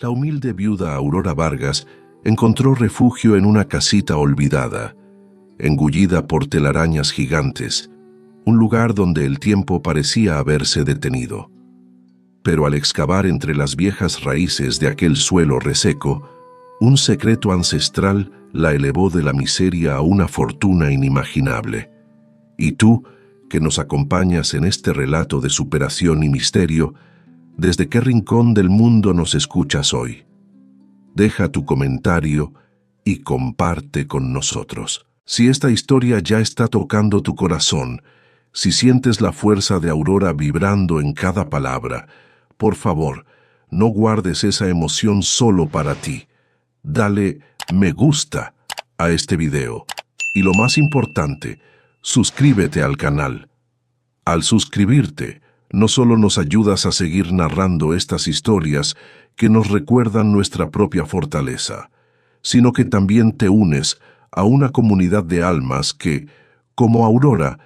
La humilde viuda Aurora Vargas encontró refugio en una casita olvidada, engullida por telarañas gigantes, un lugar donde el tiempo parecía haberse detenido. Pero al excavar entre las viejas raíces de aquel suelo reseco, un secreto ancestral la elevó de la miseria a una fortuna inimaginable. Y tú, que nos acompañas en este relato de superación y misterio, ¿desde qué rincón del mundo nos escuchas hoy? Deja tu comentario y comparte con nosotros. Si esta historia ya está tocando tu corazón, si sientes la fuerza de Aurora vibrando en cada palabra, por favor, no guardes esa emoción solo para ti. Dale me gusta a este video. Y lo más importante, suscríbete al canal. Al suscribirte, no solo nos ayudas a seguir narrando estas historias que nos recuerdan nuestra propia fortaleza, sino que también te unes a una comunidad de almas que, como Aurora,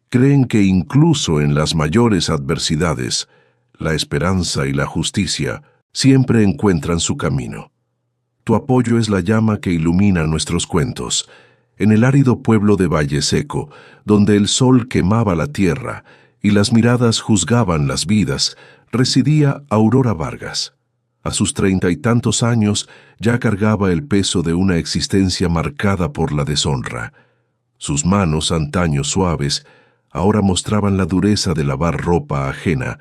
creen que incluso en las mayores adversidades, la esperanza y la justicia siempre encuentran su camino. Tu apoyo es la llama que ilumina nuestros cuentos. En el árido pueblo de Valle Seco, donde el sol quemaba la tierra y las miradas juzgaban las vidas, residía Aurora Vargas. A sus 30 y tantos años ya cargaba el peso de una existencia marcada por la deshonra. Sus manos, antaño suaves, ahora mostraban la dureza de lavar ropa ajena,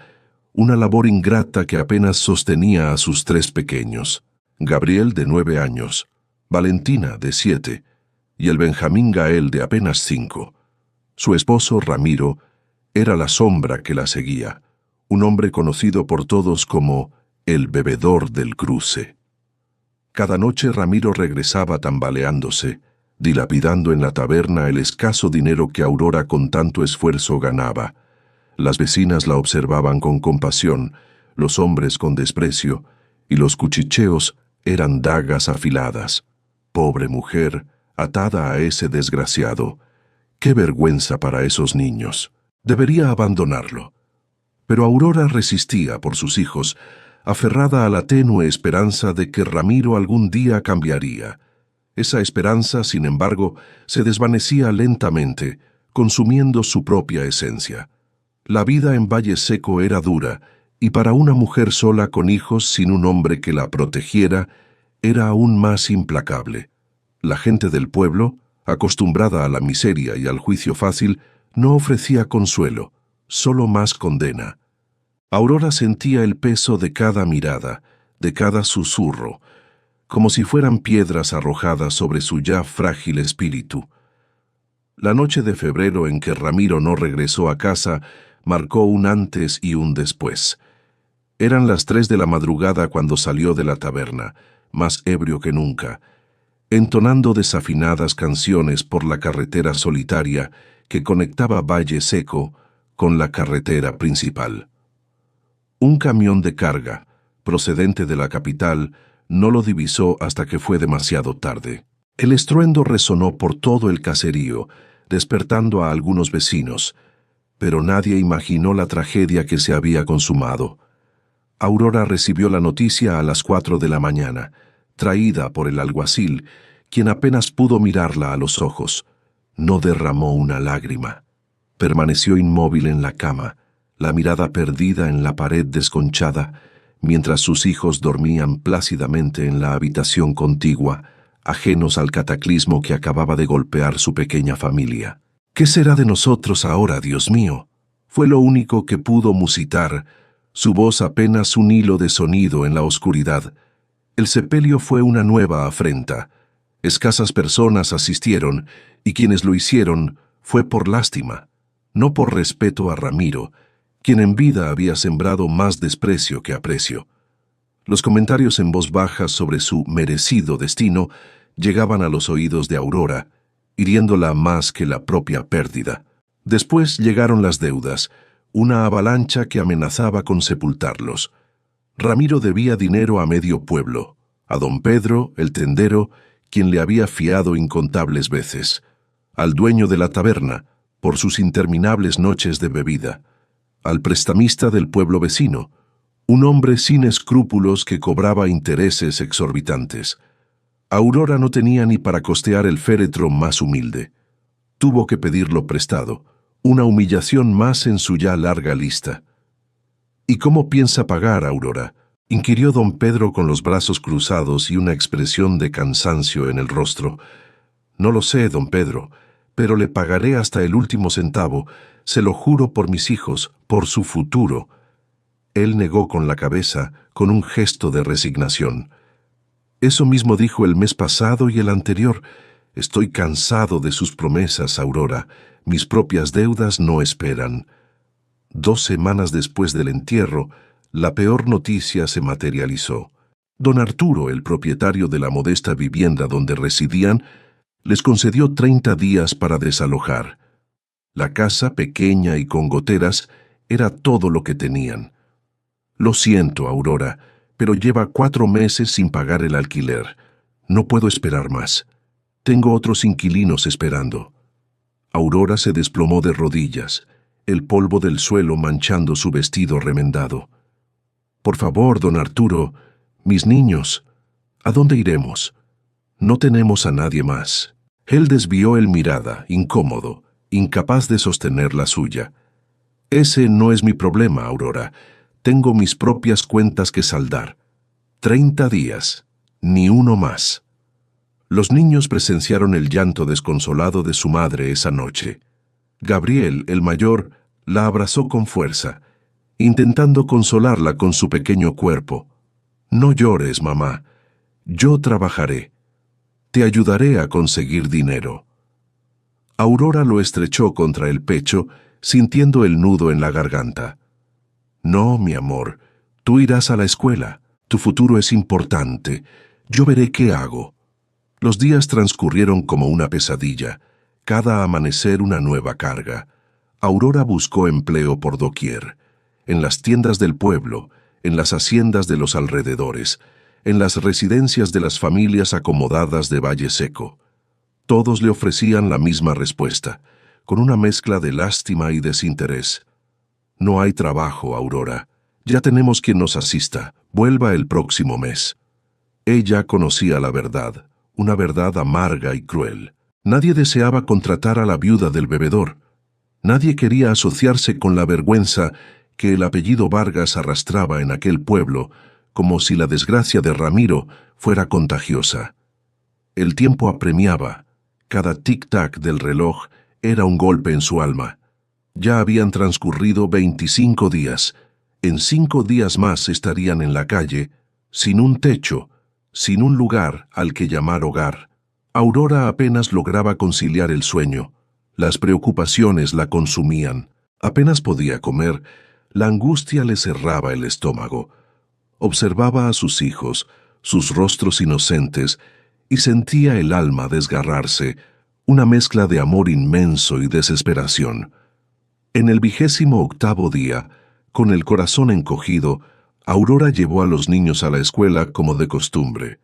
una labor ingrata que apenas sostenía a sus 3 pequeños, Gabriel de 9 años, Valentina de 7 y el Benjamín Gael de apenas 5. Su esposo Ramiro era la sombra que la seguía, un hombre conocido por todos como el bebedor del cruce. Cada noche Ramiro regresaba tambaleándose, dilapidando en la taberna el escaso dinero que Aurora con tanto esfuerzo ganaba. Las vecinas la observaban con compasión, los hombres con desprecio, y los cuchicheos eran dagas afiladas. Pobre mujer, atada a ese desgraciado. ¡Qué vergüenza para esos niños! Debería abandonarlo. Pero Aurora resistía por sus hijos, aferrada a la tenue esperanza de que Ramiro algún día cambiaría. Esa esperanza, sin embargo, se desvanecía lentamente, consumiendo su propia esencia. La vida en Valle Seco era dura, y para una mujer sola con hijos sin un hombre que la protegiera, era aún más implacable. La gente del pueblo, acostumbrada a la miseria y al juicio fácil, no ofrecía consuelo, solo más condena. Aurora sentía el peso de cada mirada, de cada susurro, como si fueran piedras arrojadas sobre su ya frágil espíritu. La noche de febrero en que Ramiro no regresó a casa marcó un antes y un después. Eran las 3 de la madrugada cuando salió de la taberna, más ebrio que nunca, entonando desafinadas canciones por la carretera solitaria que conectaba Valle Seco con la carretera principal. Un camión de carga, procedente de la capital, no lo divisó hasta que fue demasiado tarde. El estruendo resonó por todo el caserío, despertando a algunos vecinos, pero nadie imaginó la tragedia que se había consumado. Aurora recibió la noticia a las 4 de la mañana, traída por el alguacil, quien apenas pudo mirarla a los ojos. No derramó una lágrima. Permaneció inmóvil en la cama, la mirada perdida en la pared desconchada, mientras sus hijos dormían plácidamente en la habitación contigua, ajenos al cataclismo que acababa de golpear su pequeña familia. ¿Qué será de nosotros ahora, Dios mío? Fue lo único que pudo musitar, su voz apenas un hilo de sonido en la oscuridad. El sepelio fue una nueva afrenta. Escasas personas asistieron, y quienes lo hicieron fue por lástima, no por respeto a Ramiro, quien en vida había sembrado más desprecio que aprecio. Los comentarios en voz baja sobre su merecido destino llegaban a los oídos de Aurora, hiriéndola más que la propia pérdida. Después llegaron las deudas, una avalancha que amenazaba con sepultarlos. Ramiro debía dinero a medio pueblo, a don Pedro, el tendero, quien le había fiado incontables veces, al dueño de la taberna, por sus interminables noches de bebida, al prestamista del pueblo vecino, Un hombre sin escrúpulos que cobraba intereses exorbitantes. Aurora no tenía ni para costear el féretro más humilde. Tuvo que pedirlo prestado, una humillación más en su ya larga lista. ¿Y cómo piensa pagar, Aurora?, inquirió don Pedro con los brazos cruzados y una expresión de cansancio en el rostro. No lo sé, don Pedro, pero le pagaré hasta el último centavo, se lo juro por mis hijos, por su futuro. Él negó con la cabeza, con un gesto de resignación. Eso mismo dijo el mes pasado y el anterior. Estoy cansado de sus promesas, Aurora. Mis propias deudas no esperan. 2 semanas después del entierro, la peor noticia se materializó. Don Arturo, el propietario de la modesta vivienda donde residían, les concedió 30 días para desalojar. La casa, pequeña y con goteras, era todo lo que tenían. Lo siento, Aurora, pero lleva 4 meses sin pagar el alquiler. No puedo esperar más. Tengo otros inquilinos esperando. Aurora se desplomó de rodillas, el polvo del suelo manchando su vestido remendado. Por favor, don Arturo, mis niños, ¿a dónde iremos? No tenemos a nadie más. Él desvió el mirada, incómodo, incapaz de sostener la suya. Ese no es mi problema, Aurora. Tengo mis propias cuentas que saldar. 30 días, ni uno más. Los niños presenciaron el llanto desconsolado de su madre esa noche. Gabriel, el mayor, la abrazó con fuerza, intentando consolarla con su pequeño cuerpo. No llores, mamá. Yo trabajaré. Te ayudaré a conseguir dinero. Aurora lo estrechó contra el pecho, sintiendo el nudo en la garganta. No, mi amor, tú irás a la escuela. Tu futuro es importante. Yo veré qué hago. Los días transcurrieron como una pesadilla. Cada amanecer una nueva carga. Aurora buscó empleo por doquier. En las tiendas del pueblo, en las haciendas de los alrededores, en las residencias de las familias acomodadas de Valle Seco. Todos le ofrecían la misma respuesta, con una mezcla de lástima y desinterés. No hay trabajo, Aurora. Ya tenemos quien nos asista. Vuelva el próximo mes. Ella conocía la verdad, una verdad amarga y cruel. Nadie deseaba contratar a la viuda del bebedor. Nadie quería asociarse con la vergüenza que el apellido Vargas arrastraba en aquel pueblo, como si la desgracia de Ramiro fuera contagiosa. El tiempo apremiaba. Cada tic-tac del reloj era un golpe en su alma. Ya habían transcurrido 25 días. En 5 días más estarían en la calle, sin un techo, sin un lugar al que llamar hogar. Aurora apenas lograba conciliar el sueño. Las preocupaciones la consumían. Apenas podía comer. La angustia le cerraba el estómago. Observaba a sus hijos, sus rostros inocentes, y sentía el alma desgarrarse, una mezcla de amor inmenso y desesperación. En el 28º día, con el corazón encogido, Aurora llevó a los niños a la escuela como de costumbre,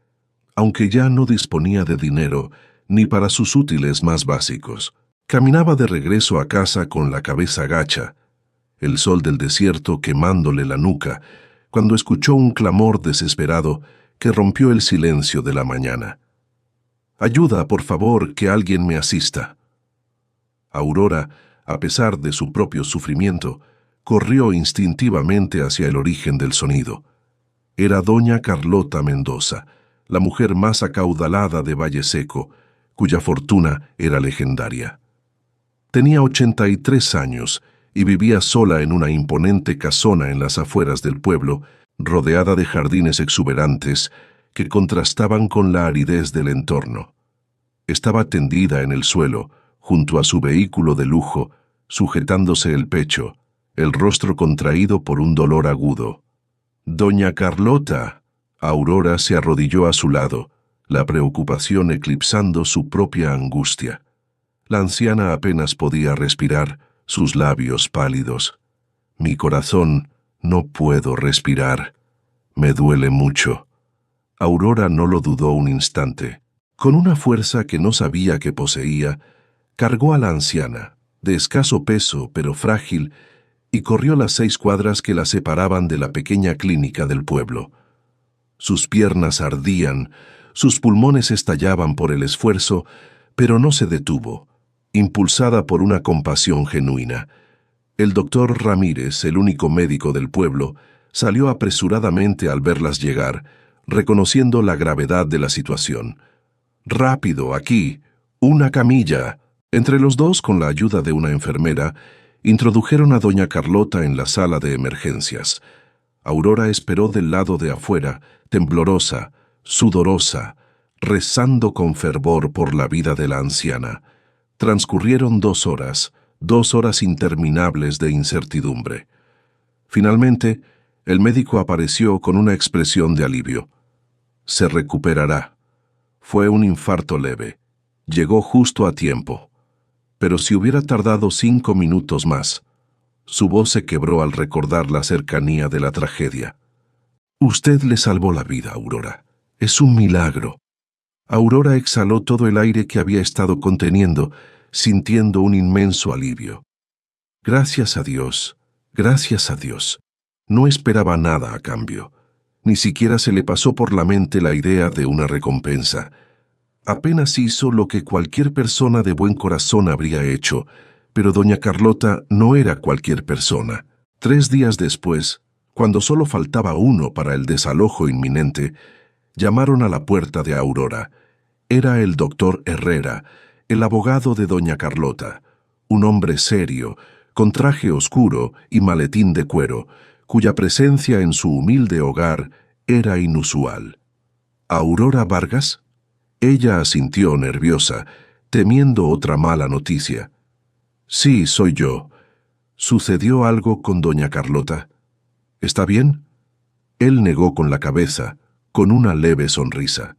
aunque ya no disponía de dinero ni para sus útiles más básicos. Caminaba de regreso a casa con la cabeza gacha, el sol del desierto quemándole la nuca, cuando escuchó un clamor desesperado que rompió el silencio de la mañana. «Ayuda, por favor, que alguien me asista». Aurora, a pesar de su propio sufrimiento, corrió instintivamente hacia el origen del sonido. Era doña Carlota Mendoza, la mujer más acaudalada de Valle Seco, cuya fortuna era legendaria. Tenía 83 años y vivía sola en una imponente casona en las afueras del pueblo, rodeada de jardines exuberantes que contrastaban con la aridez del entorno. Estaba tendida en el suelo, junto a su vehículo de lujo, sujetándose el pecho, el rostro contraído por un dolor agudo. «Doña Carlota». Aurora se arrodilló a su lado, la preocupación eclipsando su propia angustia. La anciana apenas podía respirar, sus labios pálidos. «Mi corazón, no puedo respirar. Me duele mucho». Aurora no lo dudó un instante. Con una fuerza que no sabía que poseía, cargó a la anciana, de escaso peso pero frágil, y corrió las 6 cuadras que la separaban de la pequeña clínica del pueblo. Sus piernas ardían, sus pulmones estallaban por el esfuerzo, pero no se detuvo, impulsada por una compasión genuina. El doctor Ramírez, el único médico del pueblo, salió apresuradamente al verlas llegar, reconociendo la gravedad de la situación. «Rápido, aquí, una camilla». Entre los dos, con la ayuda de una enfermera, introdujeron a doña Carlota en la sala de emergencias. Aurora esperó del lado de afuera, temblorosa, sudorosa, rezando con fervor por la vida de la anciana. Transcurrieron 2 horas, 2 horas interminables de incertidumbre. Finalmente, el médico apareció con una expresión de alivio. «Se recuperará. Fue un infarto leve. Llegó justo a tiempo». Pero si hubiera tardado 5 minutos más, su voz se quebró al recordar la cercanía de la tragedia. «Usted le salvó la vida, Aurora. Es un milagro». Aurora exhaló todo el aire que había estado conteniendo, sintiendo un inmenso alivio. Gracias a Dios, gracias a Dios. No esperaba nada a cambio. Ni siquiera se le pasó por la mente la idea de una recompensa. Apenas hizo lo que cualquier persona de buen corazón habría hecho, pero doña Carlota no era cualquier persona. 3 días después, cuando solo faltaba uno para el desalojo inminente, llamaron a la puerta de Aurora. Era el doctor Herrera, el abogado de doña Carlota, un hombre serio, con traje oscuro y maletín de cuero, cuya presencia en su humilde hogar era inusual. «¿Aurora Vargas?» Ella asintió nerviosa, temiendo otra mala noticia. «Sí, soy yo. ¿Sucedió algo con doña Carlota? ¿Está bien?» Él negó con la cabeza, con una leve sonrisa.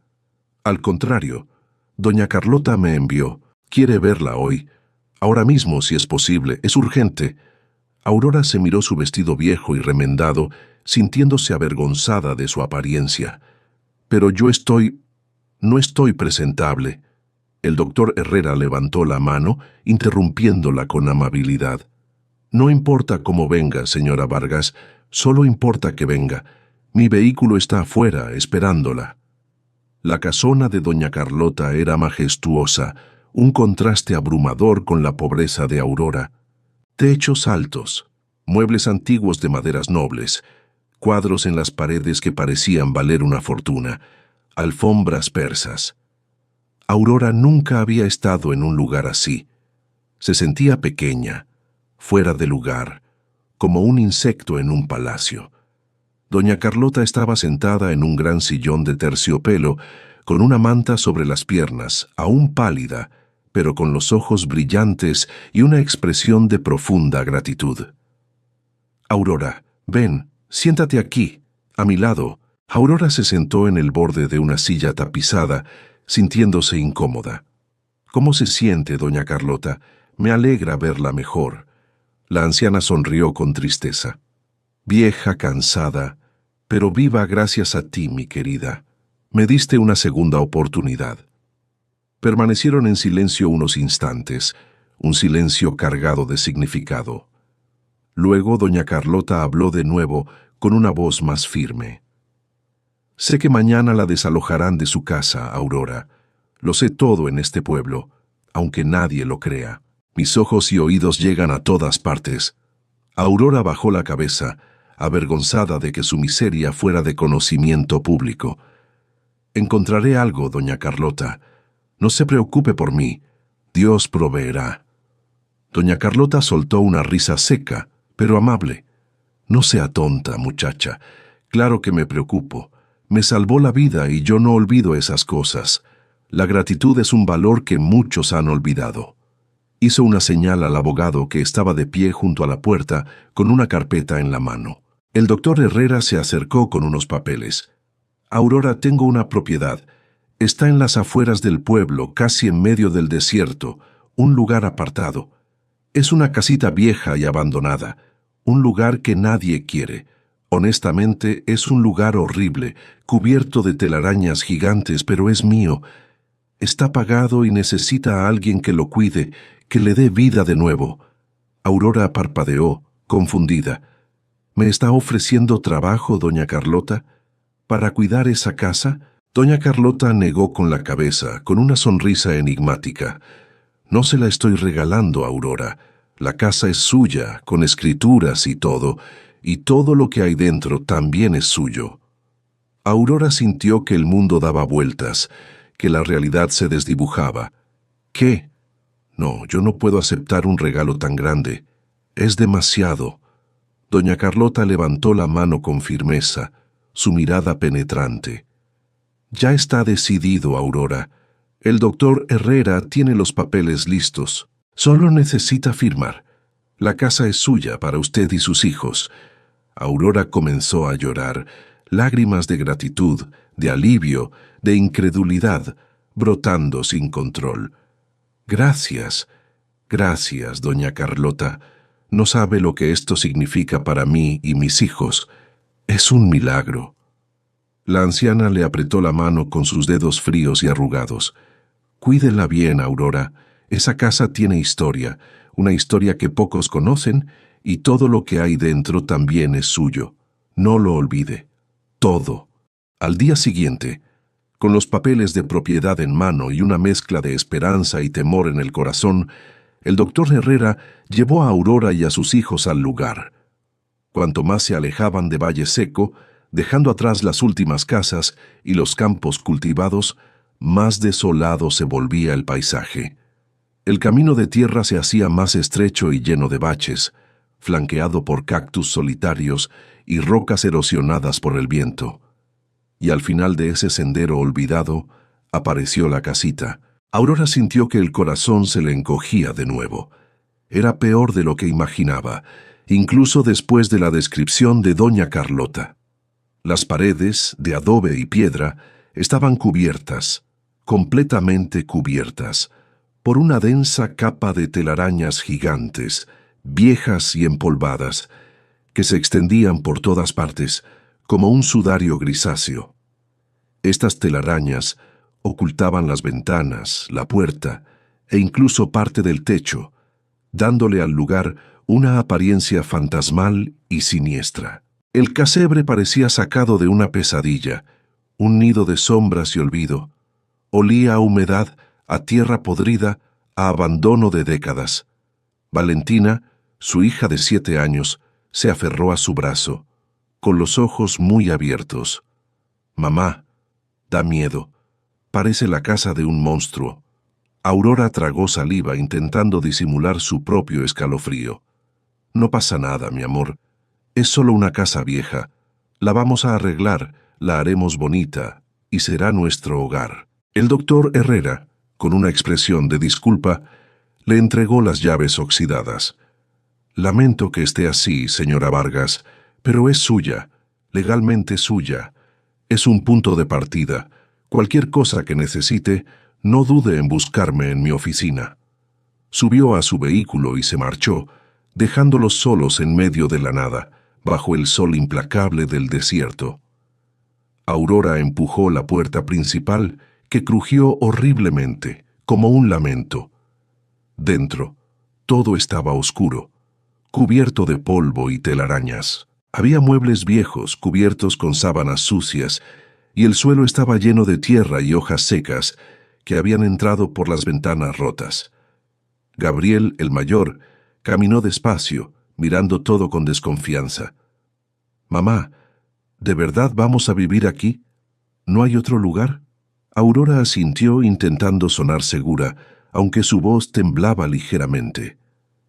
«Al contrario, doña Carlota me envió. Quiere verla hoy. Ahora mismo, si es posible. Es urgente». Aurora se miró su vestido viejo y remendado, sintiéndose avergonzada de su apariencia. «Pero no estoy presentable». El doctor Herrera levantó la mano, interrumpiéndola con amabilidad. «No importa cómo venga, señora Vargas, solo importa que venga. Mi vehículo está afuera, esperándola». La casona de doña Carlota era majestuosa, un contraste abrumador con la pobreza de Aurora. Techos altos, muebles antiguos de maderas nobles, cuadros en las paredes que parecían valer una fortuna, alfombras persas. Aurora nunca había estado en un lugar así. Se sentía pequeña, fuera de lugar, como un insecto en un palacio. Doña Carlota estaba sentada en un gran sillón de terciopelo, con una manta sobre las piernas, aún pálida, pero con los ojos brillantes y una expresión de profunda gratitud. «Aurora, ven, siéntate aquí, a mi lado». Aurora se sentó en el borde de una silla tapizada, sintiéndose incómoda. «¿Cómo se siente, doña Carlota? Me alegra verla mejor». La anciana sonrió con tristeza. «Vieja, cansada, pero viva gracias a ti, mi querida. Me diste una segunda oportunidad». Permanecieron en silencio unos instantes, un silencio cargado de significado. Luego doña Carlota habló de nuevo con una voz más firme. «Sé que mañana la desalojarán de su casa, Aurora. Lo sé todo en este pueblo, aunque nadie lo crea. Mis ojos y oídos llegan a todas partes». Aurora bajó la cabeza, avergonzada de que su miseria fuera de conocimiento público. «Encontraré algo, doña Carlota. No se preocupe por mí. Dios proveerá». Doña Carlota soltó una risa seca, pero amable. «No sea tonta, muchacha. Claro que me preocupo. Me salvó la vida y yo no olvido esas cosas. La gratitud es un valor que muchos han olvidado». Hizo una señal al abogado que estaba de pie junto a la puerta con una carpeta en la mano. El doctor Herrera se acercó con unos papeles. «Aurora, tengo una propiedad. Está en las afueras del pueblo, casi en medio del desierto, un lugar apartado. Es una casita vieja y abandonada, un lugar que nadie quiere. Honestamente, es un lugar horrible, cubierto de telarañas gigantes, pero es mío. Está pagado y necesita a alguien que lo cuide, que le dé vida de nuevo». Aurora parpadeó, confundida. ¿Me está ofreciendo trabajo, doña Carlota? ¿Para cuidar esa casa? Doña Carlota negó con la cabeza, con una sonrisa enigmática. No se la estoy regalando, Aurora. La casa es suya, con escrituras y todo lo que hay dentro también es suyo. Aurora sintió que el mundo daba vueltas, que la realidad se desdibujaba. ¿Qué? No, yo no puedo aceptar un regalo tan grande. Es demasiado. Doña Carlota levantó la mano con firmeza, su mirada penetrante. Ya está decidido, Aurora. El doctor Herrera tiene los papeles listos. Solo necesita firmar. La casa es suya para usted y sus hijos. Aurora comenzó a llorar, lágrimas de gratitud, de alivio, de incredulidad, brotando sin control. Gracias, gracias, doña Carlota. No sabe lo que esto significa para mí y mis hijos. Es un milagro. La anciana le apretó la mano con sus dedos fríos y arrugados. Cuídela bien, Aurora. Esa casa tiene historia, una historia que pocos conocen, y todo lo que hay dentro también es suyo. No lo olvide. Todo. Al día siguiente, con los papeles de propiedad en mano y una mezcla de esperanza y temor en el corazón, el doctor Herrera llevó a Aurora y a sus hijos al lugar. Cuanto más se alejaban de Valle Seco, dejando atrás las últimas casas y los campos cultivados, más desolado se volvía el paisaje. El camino de tierra se hacía más estrecho y lleno de baches, flanqueado por cactus solitarios y rocas erosionadas por el viento. Y al final de ese sendero olvidado, apareció la casita. Aurora sintió que el corazón se le encogía de nuevo. Era peor de lo que imaginaba, incluso después de la descripción de doña Carlota. Las paredes, de adobe y piedra, estaban cubiertas, completamente cubiertas, por una densa capa de telarañas gigantes, viejas y empolvadas, que se extendían por todas partes, como un sudario grisáceo. Estas telarañas ocultaban las ventanas, la puerta e incluso parte del techo, dándole al lugar una apariencia fantasmal y siniestra. El casebre parecía sacado de una pesadilla, un nido de sombras y olvido. Olía a humedad, a tierra podrida, a abandono de décadas. Valentina, su hija de 7 años, se aferró a su brazo, con los ojos muy abiertos. «Mamá, da miedo. Parece la casa de un monstruo». Aurora tragó saliva intentando disimular su propio escalofrío. «No pasa nada, mi amor. Es solo una casa vieja. La vamos a arreglar, la haremos bonita, y será nuestro hogar». El doctor Herrera, con una expresión de disculpa, le entregó las llaves oxidadas. «Lamento que esté así, señora Vargas, pero es suya, legalmente suya. Es un punto de partida. Cualquier cosa que necesite, no dude en buscarme en mi oficina». Subió a su vehículo y se marchó, dejándolos solos en medio de la nada, bajo el sol implacable del desierto. Aurora empujó la puerta principal, que crujió horriblemente, como un lamento. Dentro, todo estaba oscuro, cubierto de polvo y telarañas. Había muebles viejos cubiertos con sábanas sucias, y el suelo estaba lleno de tierra y hojas secas que habían entrado por las ventanas rotas. Gabriel, el mayor, caminó despacio, mirando todo con desconfianza. «Mamá, ¿de verdad vamos a vivir aquí? ¿No hay otro lugar?» Aurora asintió intentando sonar segura, aunque su voz temblaba ligeramente.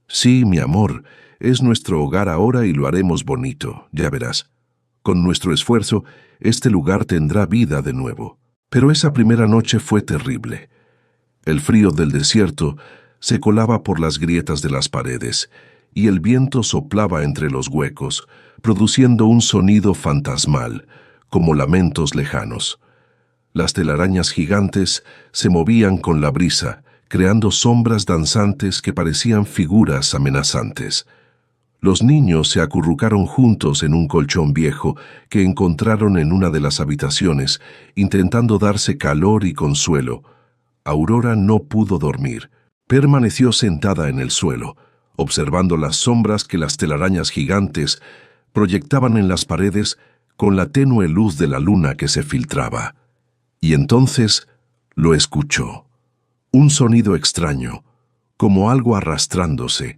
«Sí, mi amor, es nuestro hogar ahora y lo haremos bonito, ya verás. Con nuestro esfuerzo, este lugar tendrá vida de nuevo». Pero esa primera noche fue terrible. El frío del desierto se colaba por las grietas de las paredes, y el viento soplaba entre los huecos, produciendo un sonido fantasmal, como lamentos lejanos. Las telarañas gigantes se movían con la brisa, creando sombras danzantes que parecían figuras amenazantes. Los niños se acurrucaron juntos en un colchón viejo que encontraron en una de las habitaciones, intentando darse calor y consuelo. Aurora no pudo dormir. Permaneció sentada en el suelo, observando las sombras que las telarañas gigantes proyectaban en las paredes con la tenue luz de la luna que se filtraba. Y entonces lo escuchó. Un sonido extraño, como algo arrastrándose,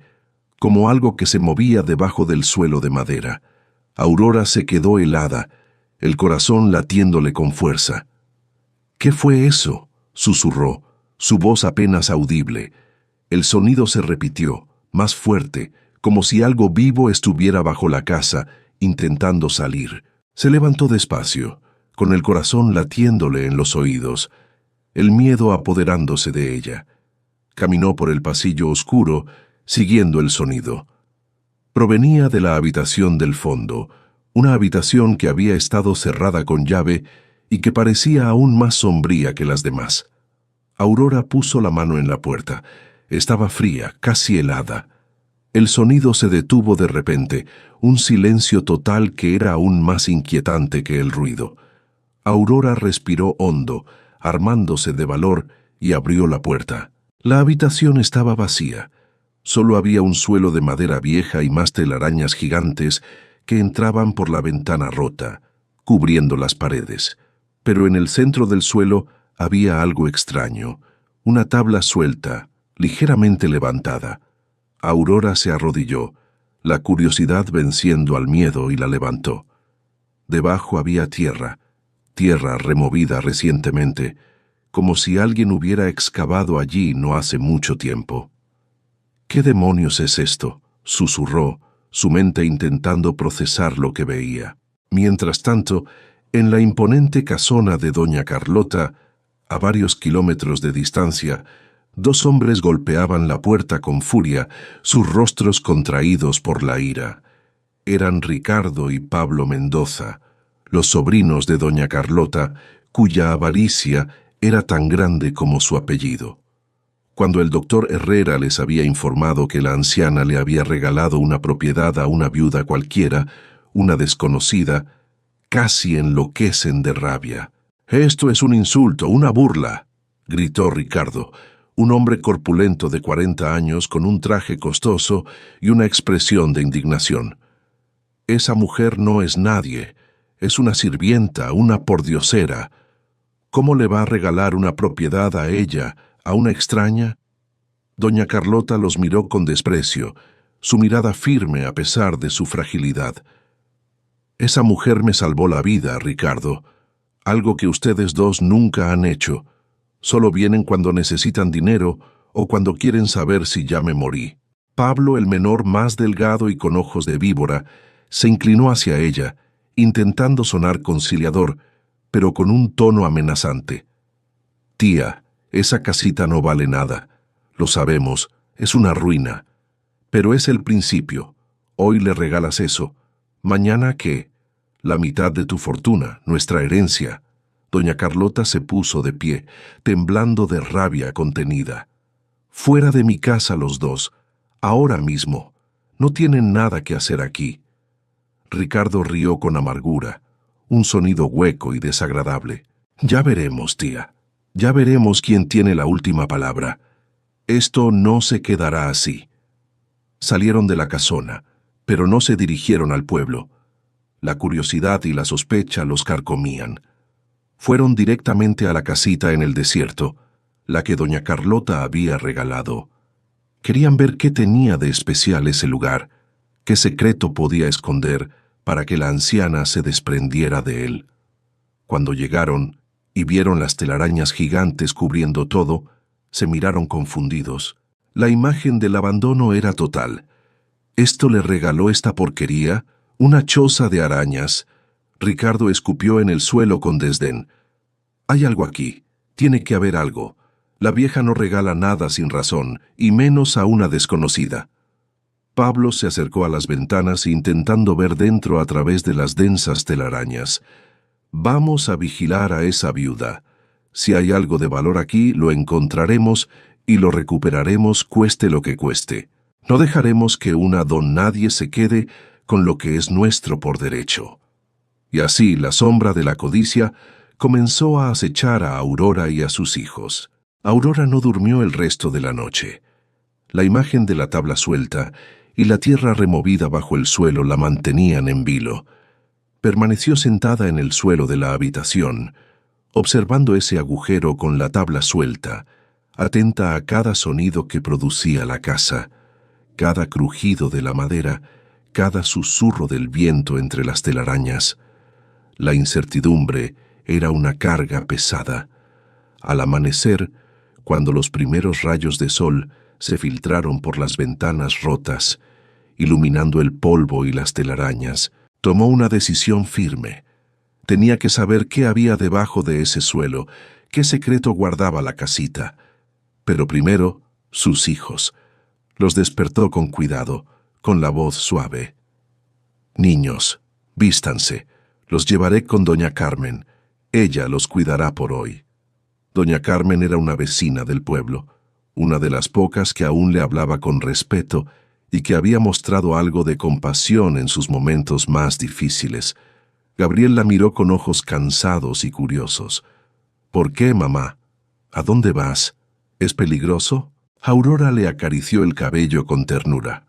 como algo que se movía debajo del suelo de madera. Aurora se quedó helada, el corazón latiéndole con fuerza. «¿Qué fue eso?», susurró, su voz apenas audible. El sonido se repitió, más fuerte, como si algo vivo estuviera bajo la casa, intentando salir. Se levantó despacio, con el corazón latiéndole en los oídos, el miedo apoderándose de ella. Caminó por el pasillo oscuro, siguiendo el sonido. Provenía de la habitación del fondo, una habitación que había estado cerrada con llave y que parecía aún más sombría que las demás. Aurora puso la mano en la puerta. Estaba fría, casi helada. El sonido se detuvo de repente, un silencio total que era aún más inquietante que el ruido. Aurora respiró hondo, armándose de valor, y abrió la puerta. La habitación estaba vacía. Solo había un suelo de madera vieja y más telarañas gigantes que entraban por la ventana rota, cubriendo las paredes. Pero en el centro del suelo había algo extraño, una tabla suelta, ligeramente levantada. Aurora se arrodilló, la curiosidad venciendo al miedo, y la levantó. Debajo había tierra removida recientemente, como si alguien hubiera excavado allí no hace mucho tiempo. «¿Qué demonios es esto?», susurró, su mente intentando procesar lo que veía. Mientras tanto, en la imponente casona de doña Carlota, a varios kilómetros de distancia, dos hombres golpeaban la puerta con furia, sus rostros contraídos por la ira. Eran Ricardo y Pablo Mendoza, los sobrinos de doña Carlota, cuya avaricia era tan grande como su apellido. Cuando el doctor Herrera les había informado que la anciana le había regalado una propiedad a una viuda cualquiera, una desconocida, casi enloquecen de rabia. «Esto es un insulto, una burla», gritó Ricardo, un hombre corpulento de 40 años con un traje costoso y una expresión de indignación. «Esa mujer no es nadie, es una sirvienta, una pordiosera. ¿Cómo le va a regalar una propiedad a ella, a una extraña?» Doña Carlota los miró con desprecio, su mirada firme a pesar de su fragilidad. «Esa mujer me salvó la vida, Ricardo, algo que ustedes dos nunca han hecho. Solo vienen cuando necesitan dinero o cuando quieren saber si ya me morí». Pablo, el menor, más delgado y con ojos de víbora, se inclinó hacia ella, intentando sonar conciliador, pero con un tono amenazante. «Tía, esa casita no vale nada. Lo sabemos, es una ruina. Pero es el principio. Hoy le regalas eso. ¿Mañana qué? La mitad de tu fortuna, nuestra herencia». Doña Carlota se puso de pie, temblando de rabia contenida. «Fuera de mi casa los dos, ahora mismo. No tienen nada que hacer aquí». Ricardo rió con amargura, un sonido hueco y desagradable. «Ya veremos, tía. Ya veremos quién tiene la última palabra. Esto no se quedará así». Salieron de la casona, pero no se dirigieron al pueblo. La curiosidad y la sospecha los carcomían. Fueron directamente a la casita en el desierto, la que doña Carlota había regalado. Querían ver qué tenía de especial ese lugar, qué secreto podía esconder para que la anciana se desprendiera de él. Cuando llegaron y vieron las telarañas gigantes cubriendo todo, se miraron confundidos. La imagen del abandono era total. ¿Esto le regaló esta porquería? ¿Una choza de arañas? Ricardo escupió en el suelo con desdén. «Hay algo aquí. Tiene que haber algo. La vieja no regala nada sin razón, y menos a una desconocida». Pablo se acercó a las ventanas intentando ver dentro a través de las densas telarañas. «Vamos a vigilar a esa viuda. Si hay algo de valor aquí, lo encontraremos y lo recuperaremos cueste lo que cueste. No dejaremos que una don nadie se quede con lo que es nuestro por derecho». Y así la sombra de la codicia comenzó a acechar a Aurora y a sus hijos. Aurora no durmió el resto de la noche. La imagen de la tabla suelta y la tierra removida bajo el suelo la mantenían en vilo. Permaneció sentada en el suelo de la habitación, observando ese agujero con la tabla suelta, atenta a cada sonido que producía la casa, cada crujido de la madera, cada susurro del viento entre las telarañas. La incertidumbre era una carga pesada. Al amanecer, cuando los primeros rayos de sol se filtraron por las ventanas rotas, iluminando el polvo y las telarañas, tomó una decisión firme. Tenía que saber qué había debajo de ese suelo, qué secreto guardaba la casita. Pero primero, sus hijos. Los despertó con cuidado, con la voz suave. «Niños, vístanse. Los llevaré con doña Carmen. Ella los cuidará por hoy». Doña Carmen era una vecina del pueblo, una de las pocas que aún le hablaba con respeto y que había mostrado algo de compasión en sus momentos más difíciles. Gabriel la miró con ojos cansados y curiosos. «¿Por qué, mamá? ¿A dónde vas? ¿Es peligroso?» Aurora le acarició el cabello con ternura.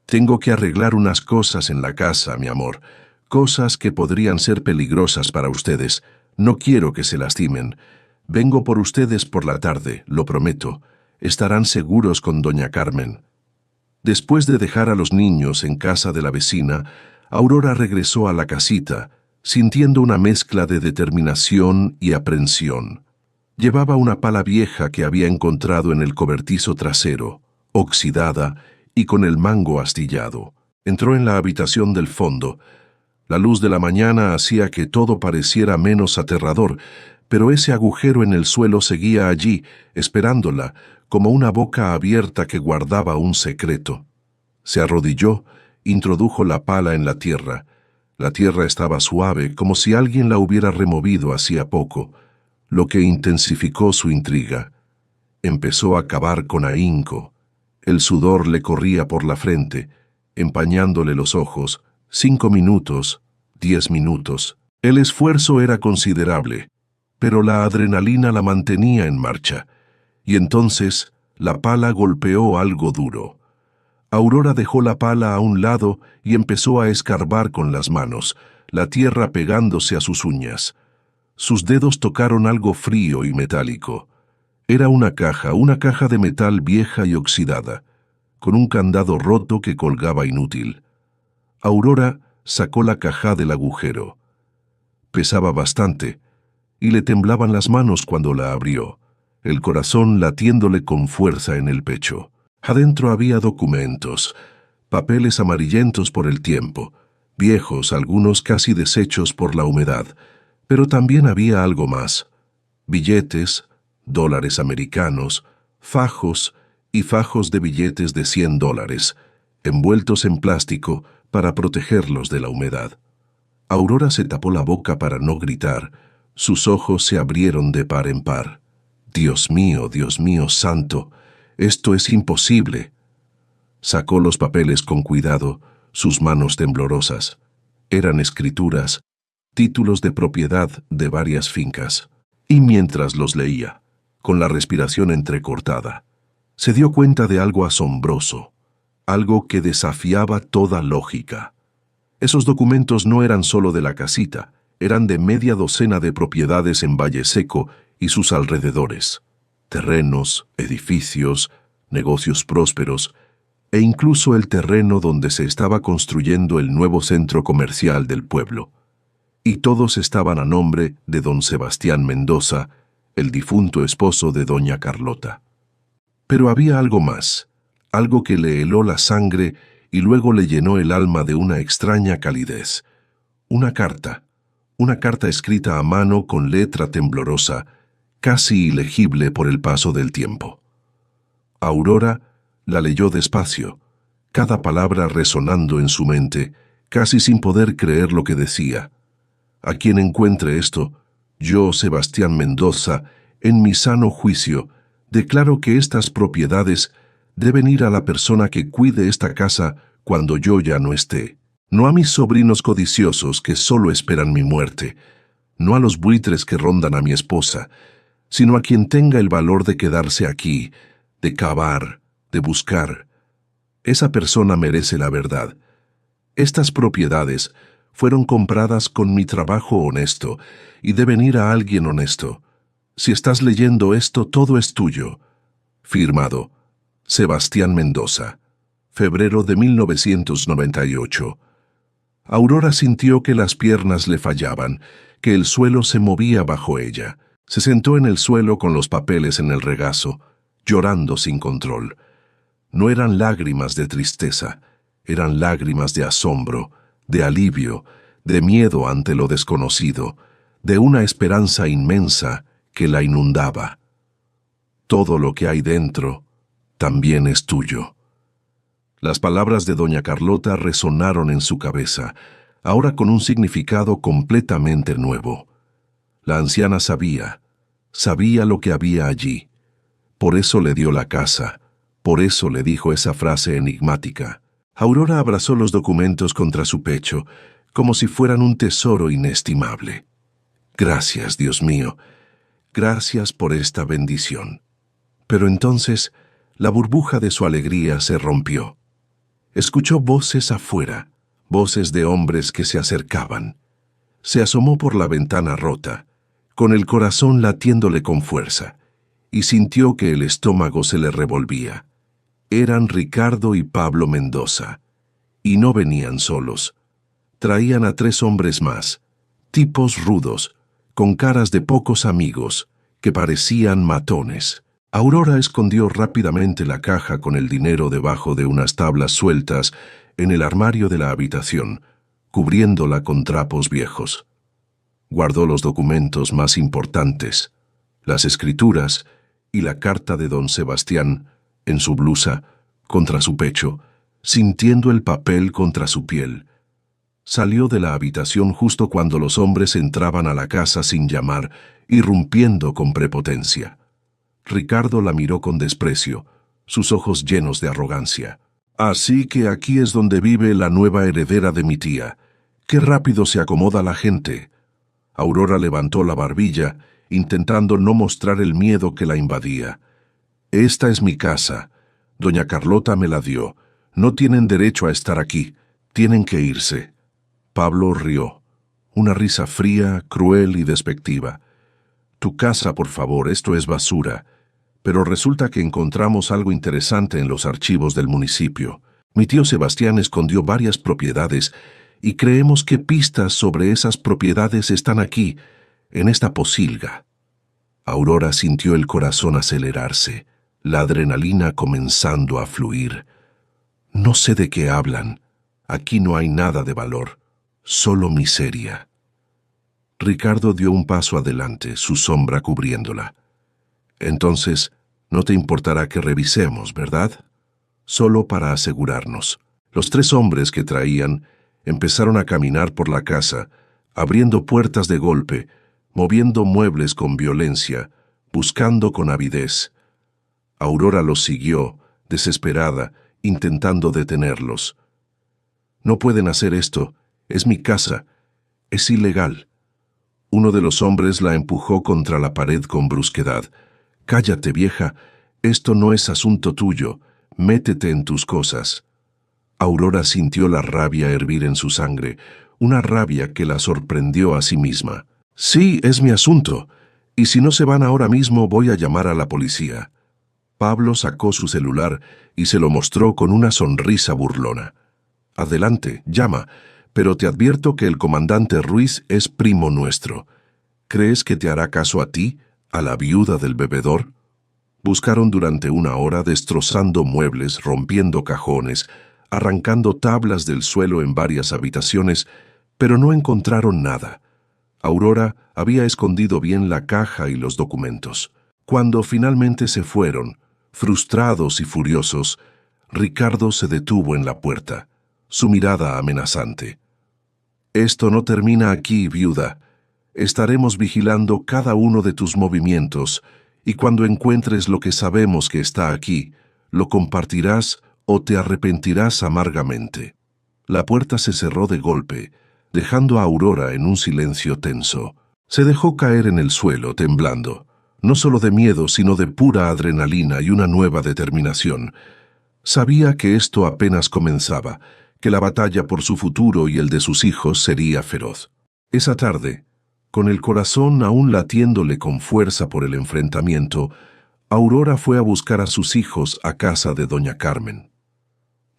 «Tengo que arreglar unas cosas en la casa, mi amor, cosas que podrían ser peligrosas para ustedes. No quiero que se lastimen. Vengo por ustedes por la tarde, lo prometo. Estarán seguros con doña Carmen». Después de dejar a los niños en casa de la vecina, Aurora regresó a la casita, sintiendo una mezcla de determinación y aprensión. Llevaba una pala vieja que había encontrado en el cobertizo trasero, oxidada y con el mango astillado. Entró en la habitación del fondo. La luz de la mañana hacía que todo pareciera menos aterrador, pero ese agujero en el suelo seguía allí, esperándola, como una boca abierta que guardaba un secreto. Se arrodilló, introdujo la pala en la tierra. La tierra estaba suave, como si alguien la hubiera removido hacía poco, lo que intensificó su intriga. Empezó a cavar con ahínco. El sudor le corría por la frente, empañándole los ojos. 5 minutos, 10 minutos. El esfuerzo era considerable, pero la adrenalina la mantenía en marcha. Y entonces la pala golpeó algo duro. Aurora dejó la pala a un lado y empezó a escarbar con las manos, la tierra pegándose a sus uñas. Sus dedos tocaron algo frío y metálico. Era una caja de metal vieja y oxidada, con un candado roto que colgaba inútil. Aurora sacó la caja del agujero. Pesaba bastante, y le temblaban las manos cuando la abrió, el corazón latiéndole con fuerza en el pecho. Adentro había documentos, papeles amarillentos por el tiempo, viejos, algunos casi deshechos por la humedad, pero también había algo más: billetes, dólares americanos, fajos y fajos de billetes de $100, envueltos en plástico para protegerlos de la humedad. Aurora se tapó la boca para no gritar. Sus ojos se abrieron de par en par. Dios mío, santo, esto es imposible». Sacó los papeles con cuidado, sus manos temblorosas. Eran escrituras, títulos de propiedad de varias fincas. Y mientras los leía, con la respiración entrecortada, se dio cuenta de algo asombroso, algo que desafiaba toda lógica. Esos documentos no eran solo de la casita, eran de media docena de propiedades en Valle Seco y sus alrededores. Terrenos, edificios, negocios prósperos, e incluso el terreno donde se estaba construyendo el nuevo centro comercial del pueblo. Y todos estaban a nombre de don Sebastián Mendoza, el difunto esposo de doña Carlota. Pero había algo más, algo que le heló la sangre y luego le llenó el alma de una extraña calidez. Una carta escrita a mano con letra temblorosa, casi ilegible por el paso del tiempo. Aurora la leyó despacio, cada palabra resonando en su mente, casi sin poder creer lo que decía. «A quien encuentre esto, yo, Sebastián Mendoza, en mi sano juicio, declaro que estas propiedades deben ir a la persona que cuide esta casa cuando yo ya no esté. No a mis sobrinos codiciosos que solo esperan mi muerte, no a los buitres que rondan a mi esposa, sino a quien tenga el valor de quedarse aquí, de cavar, de buscar. Esa persona merece la verdad. Estas propiedades fueron compradas con mi trabajo honesto y deben ir a alguien honesto. Si estás leyendo esto, todo es tuyo. Firmado, Sebastián Mendoza, febrero de 1998. Aurora sintió que las piernas le fallaban, que el suelo se movía bajo ella. Se sentó en el suelo con los papeles en el regazo, llorando sin control. No eran lágrimas de tristeza, eran lágrimas de asombro, de alivio, de miedo ante lo desconocido, de una esperanza inmensa que la inundaba. Todo lo que hay dentro también es tuyo. Las palabras de doña Carlota resonaron en su cabeza, ahora con un significado completamente nuevo. La anciana sabía lo que había allí. Por eso le dio la casa, por eso le dijo esa frase enigmática. Aurora abrazó los documentos contra su pecho, como si fueran un tesoro inestimable. Gracias, Dios mío, gracias por esta bendición. Pero entonces, la burbuja de su alegría se rompió. Escuchó voces afuera, voces de hombres que se acercaban. Se asomó por la ventana rota, con el corazón latiéndole con fuerza, y sintió que el estómago se le revolvía. Eran Ricardo y Pablo Mendoza, y no venían solos. Traían a 3 hombres más, tipos rudos, con caras de pocos amigos, que parecían matones. Aurora escondió rápidamente la caja con el dinero debajo de unas tablas sueltas en el armario de la habitación, cubriéndola con trapos viejos. Guardó los documentos más importantes, las escrituras y la carta de don Sebastián, en su blusa, contra su pecho, sintiendo el papel contra su piel. Salió de la habitación justo cuando los hombres entraban a la casa sin llamar, irrumpiendo con prepotencia. Ricardo la miró con desprecio, sus ojos llenos de arrogancia. «Así que aquí es donde vive la nueva heredera de mi tía. ¡Qué rápido se acomoda la gente!». Aurora levantó la barbilla, intentando no mostrar el miedo que la invadía. «Esta es mi casa. Doña Carlota me la dio. No tienen derecho a estar aquí. Tienen que irse». Pablo rió, una risa fría, cruel y despectiva. «Tu casa, por favor, esto es basura. Pero resulta que encontramos algo interesante en los archivos del municipio. Mi tío Sebastián escondió varias propiedades y creemos que pistas sobre esas propiedades están aquí, en esta posilga». Aurora sintió el corazón acelerarse, la adrenalina comenzando a fluir. «No sé de qué hablan. Aquí no hay nada de valor, solo miseria». Ricardo dio un paso adelante, su sombra cubriéndola. «Entonces, no te importará que revisemos, ¿verdad?». Solo para asegurarnos. Los 3 hombres que traían empezaron a caminar por la casa, abriendo puertas de golpe, moviendo muebles con violencia, buscando con avidez. Aurora los siguió, desesperada, intentando detenerlos. «No pueden hacer esto. Es mi casa. Es ilegal». Uno de los hombres la empujó contra la pared con brusquedad. «Cállate, vieja. Esto no es asunto tuyo. Métete en tus cosas». Aurora sintió la rabia hervir en su sangre, una rabia que la sorprendió a sí misma. «Sí, es mi asunto. Y si no se van ahora mismo, voy a llamar a la policía». Pablo sacó su celular y se lo mostró con una sonrisa burlona. «Adelante, llama, pero te advierto que el comandante Ruiz es primo nuestro. ¿Crees que te hará caso a ti, a la viuda del bebedor?». Buscaron durante 1 hora destrozando muebles, rompiendo cajones, arrancando tablas del suelo en varias habitaciones, pero no encontraron nada. Aurora había escondido bien la caja y los documentos. Cuando finalmente se fueron, frustrados y furiosos, Ricardo se detuvo en la puerta, su mirada amenazante. «Esto no termina aquí, viuda. Estaremos vigilando cada uno de tus movimientos, y cuando encuentres lo que sabemos que está aquí, lo compartirás o te arrepentirás amargamente». La puerta se cerró de golpe, dejando a Aurora en un silencio tenso. Se dejó caer en el suelo, temblando, no solo de miedo, sino de pura adrenalina y una nueva determinación. Sabía que esto apenas comenzaba, que la batalla por su futuro y el de sus hijos sería feroz. Esa tarde, con el corazón aún latiéndole con fuerza por el enfrentamiento, Aurora fue a buscar a sus hijos a casa de doña Carmen.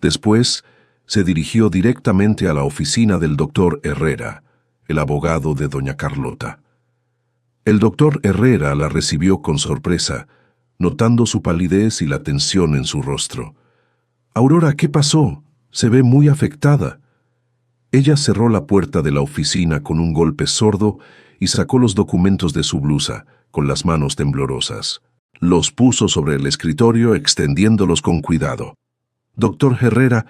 Después, se dirigió directamente a la oficina del doctor Herrera, el abogado de doña Carlota. El doctor Herrera la recibió con sorpresa, notando su palidez y la tensión en su rostro. «Aurora, ¿qué pasó? Se ve muy afectada». Ella cerró la puerta de la oficina con un golpe sordo y sacó los documentos de su blusa, con las manos temblorosas. Los puso sobre el escritorio, extendiéndolos con cuidado. «Doctor Herrera,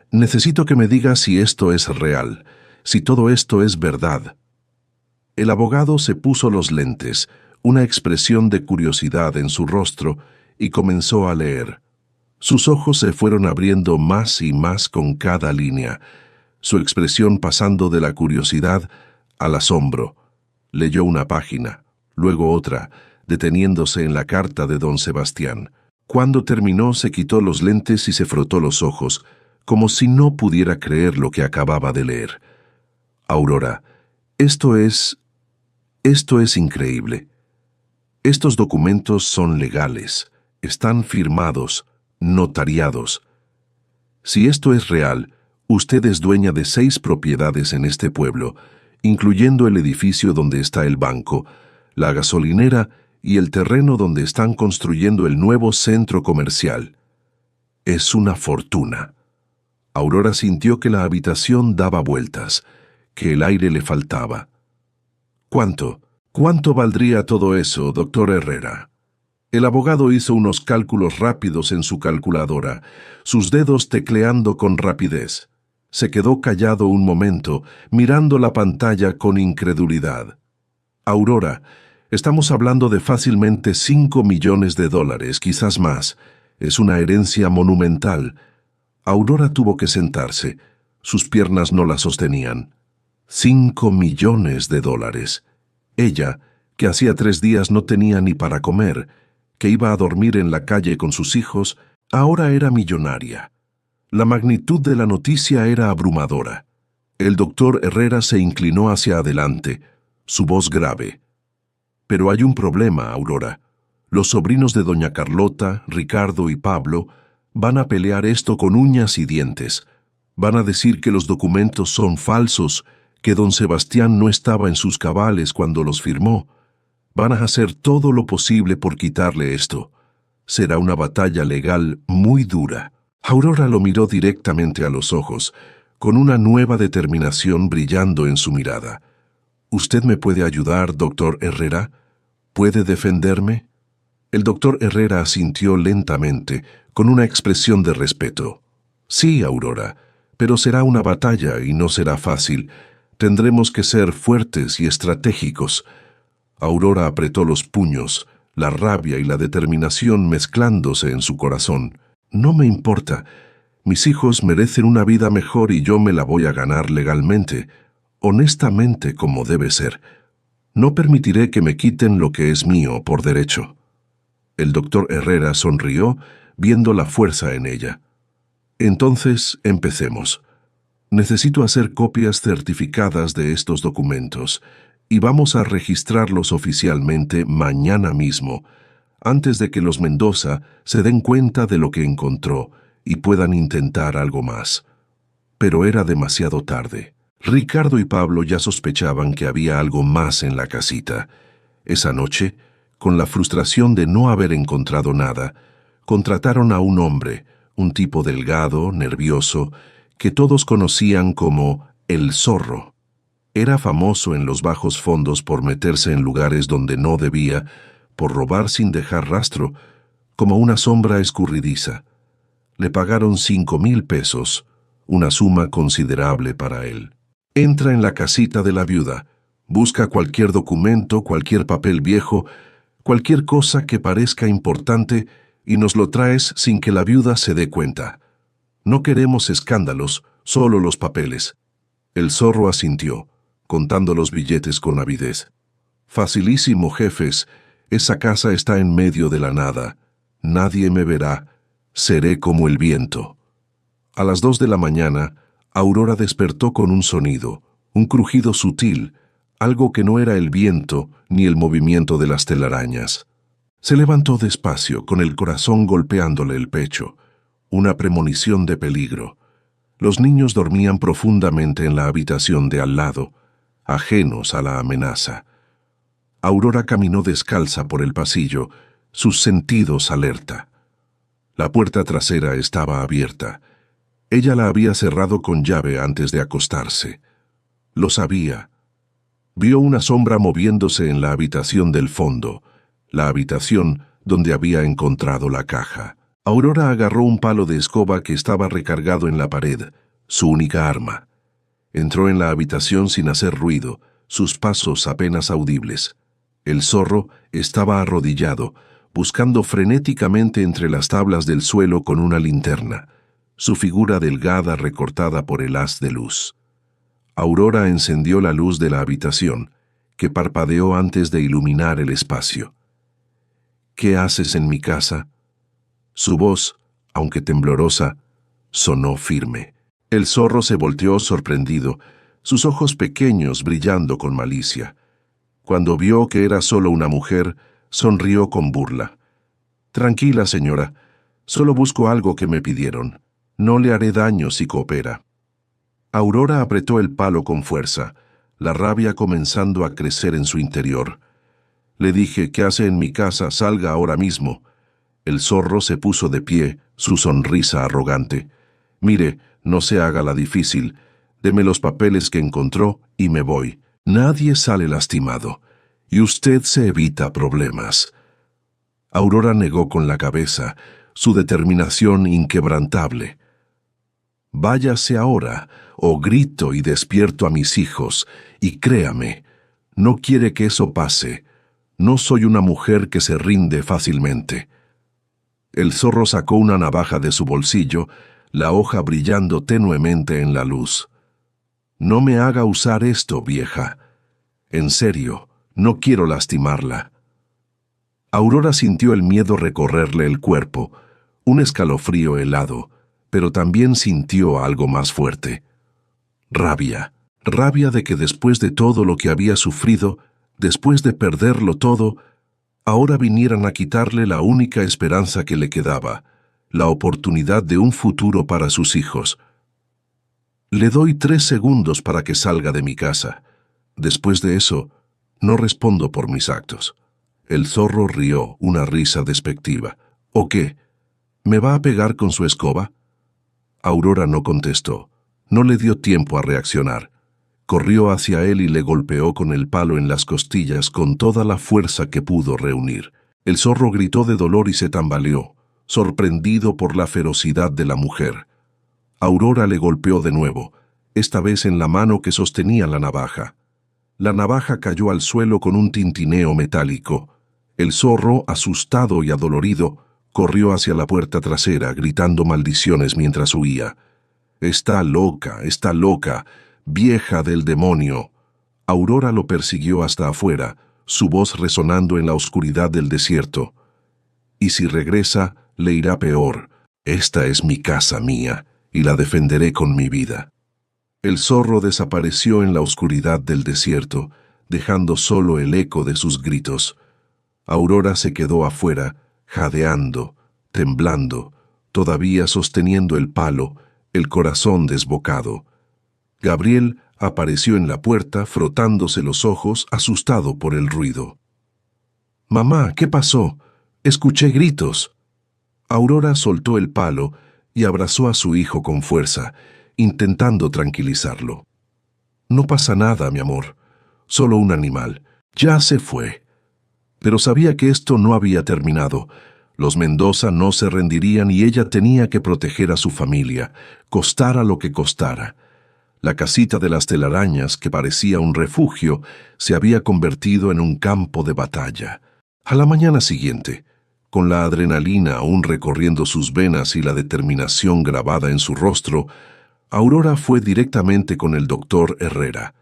necesito que me diga si esto es real, si todo esto es verdad». El abogado se puso los lentes, una expresión de curiosidad en su rostro, y comenzó a leer. Sus ojos se fueron abriendo más y más con cada línea, su expresión pasando de la curiosidad al asombro. Leyó una página, luego otra, deteniéndose en la carta de don Sebastián. Cuando terminó, se quitó los lentes y se frotó los ojos, como si no pudiera creer lo que acababa de leer. «Aurora, esto es increíble. Estos documentos son legales, están firmados, notariados. Si esto es real, usted es dueña de 6 propiedades en este pueblo, incluyendo el edificio donde está el banco, la gasolinera y el terreno donde están construyendo el nuevo centro comercial. Es una fortuna». Aurora sintió que la habitación daba vueltas, que el aire le faltaba. ¿Cuánto valdría todo eso, doctor Herrera? El abogado hizo unos cálculos rápidos en su calculadora, sus dedos tecleando con rapidez. Se quedó callado un momento, mirando la pantalla con incredulidad. «Aurora, estamos hablando de fácilmente $5 millones, quizás más. Es una herencia monumental». Aurora tuvo que sentarse. Sus piernas no la sostenían. $5 millones. Ella, que hacía 3 días no tenía ni para comer, que iba a dormir en la calle con sus hijos, ahora era millonaria. La magnitud de la noticia era abrumadora. El doctor Herrera se inclinó hacia adelante, su voz grave. «Pero hay un problema, Aurora. Los sobrinos de doña Carlota, Ricardo y Pablo, van a pelear esto con uñas y dientes. Van a decir que los documentos son falsos, que don Sebastián no estaba en sus cabales cuando los firmó. Van a hacer todo lo posible por quitarle esto. Será una batalla legal muy dura». Aurora lo miró directamente a los ojos, con una nueva determinación brillando en su mirada. «¿Usted me puede ayudar, doctor Herrera? ¿Puede defenderme?» El doctor Herrera asintió lentamente, con una expresión de respeto. «Sí, Aurora, pero será una batalla y no será fácil. Tendremos que ser fuertes y estratégicos». Aurora apretó los puños, la rabia y la determinación mezclándose en su corazón. «No me importa. Mis hijos merecen una vida mejor y yo me la voy a ganar legalmente, honestamente como debe ser. No permitiré que me quiten lo que es mío por derecho». El doctor Herrera sonrió, viendo la fuerza en ella. «Entonces, empecemos. Necesito hacer copias certificadas de estos documentos y vamos a registrarlos oficialmente mañana mismo, antes de que los Mendoza se den cuenta de lo que encontró y puedan intentar algo más». Pero era demasiado tarde. Ricardo y Pablo ya sospechaban que había algo más en la casita. Esa noche, con la frustración de no haber encontrado nada, contrataron a un hombre, un tipo delgado, nervioso, que todos conocían como el Zorro. Era famoso en los bajos fondos por meterse en lugares donde no debía, por robar sin dejar rastro, como una sombra escurridiza. Le pagaron 5,000 pesos, una suma considerable para él. «Entra en la casita de la viuda, busca cualquier documento, cualquier papel viejo, cualquier cosa que parezca importante y nos lo traes sin que la viuda se dé cuenta. No queremos escándalos, solo los papeles». El Zorro asintió, contando los billetes con avidez. «Facilísimo, jefes. Esa casa está en medio de la nada. Nadie me verá. Seré como el viento. A las 2 de la mañana, Aurora despertó con un sonido, un crujido sutil, algo que no era el viento ni el movimiento de las telarañas. Se levantó despacio, con el corazón golpeándole el pecho, una premonición de peligro. Los niños dormían profundamente en la habitación de al lado, ajenos a la amenaza. Aurora caminó descalza por el pasillo, sus sentidos alerta. La puerta trasera estaba abierta. Ella la había cerrado con llave antes de acostarse. Lo sabía. Vio una sombra moviéndose en la habitación del fondo, la habitación donde había encontrado la caja. Aurora agarró un palo de escoba que estaba recargado en la pared, su única arma. Entró en la habitación sin hacer ruido, sus pasos apenas audibles. El zorro estaba arrodillado, buscando frenéticamente entre las tablas del suelo con una linterna, su figura delgada recortada por el haz de luz. Aurora encendió la luz de la habitación, que parpadeó antes de iluminar el espacio. «¿Qué haces en mi casa?». Su voz, aunque temblorosa, sonó firme. El zorro se volteó sorprendido, sus ojos pequeños brillando con malicia. Cuando vio que era solo una mujer, sonrió con burla. «Tranquila, señora, solo busco algo que me pidieron. No le haré daño si coopera». Aurora apretó el palo con fuerza, la rabia comenzando a crecer en su interior. «Le dije, ¿qué hace en mi casa? Salga ahora mismo». El zorro se puso de pie, su sonrisa arrogante. «Mire, no se haga la difícil. Deme los papeles que encontró y me voy. Nadie sale lastimado, y usted se evita problemas». Aurora negó con la cabeza, su determinación inquebrantable. «Váyase ahora, o grito y despierto a mis hijos, y créame, no quiere que eso pase. No soy una mujer que se rinde fácilmente». El zorro sacó una navaja de su bolsillo, la hoja brillando tenuemente en la luz. «No me haga usar esto, vieja. En serio, no quiero lastimarla». Aurora sintió el miedo recorrerle el cuerpo, un escalofrío helado, pero también sintió algo más fuerte. Rabia. Rabia de que después de todo lo que había sufrido, después de perderlo todo, ahora vinieran a quitarle la única esperanza que le quedaba, la oportunidad de un futuro para sus hijos. «Le doy 3 segundos para que salga de mi casa. Después de eso, no respondo por mis actos». El zorro rió, una risa despectiva. «¿O qué? ¿Me va a pegar con su escoba?». Aurora no contestó. No le dio tiempo a reaccionar. Corrió hacia él y le golpeó con el palo en las costillas con toda la fuerza que pudo reunir. El zorro gritó de dolor y se tambaleó, sorprendido por la ferocidad de la mujer. Aurora le golpeó de nuevo, esta vez en la mano que sostenía la navaja. La navaja cayó al suelo con un tintineo metálico. El zorro, asustado y adolorido, corrió hacia la puerta trasera, gritando maldiciones mientras huía. Está loca, vieja del demonio». Aurora lo persiguió hasta afuera, su voz resonando en la oscuridad del desierto. «Y si regresa, le irá peor. Esta es mi casa mía, y la defenderé con mi vida». El zorro desapareció en la oscuridad del desierto, dejando solo el eco de sus gritos. Aurora se quedó afuera, jadeando, temblando, todavía sosteniendo el palo, el corazón desbocado. Gabriel apareció en la puerta frotándose los ojos, asustado por el ruido. «Mamá, ¿qué pasó? Escuché gritos». Aurora soltó el palo y abrazó a su hijo con fuerza, intentando tranquilizarlo. «No pasa nada, mi amor. Solo un animal. Ya se fue». Pero sabía que esto no había terminado. Los Mendoza no se rendirían y ella tenía que proteger a su familia, costara lo que costara. La casita de las telarañas, que parecía un refugio, se había convertido en un campo de batalla. A la mañana siguiente, con la adrenalina aún recorriendo sus venas y la determinación grabada en su rostro, Aurora fue directamente con el doctor Herrera.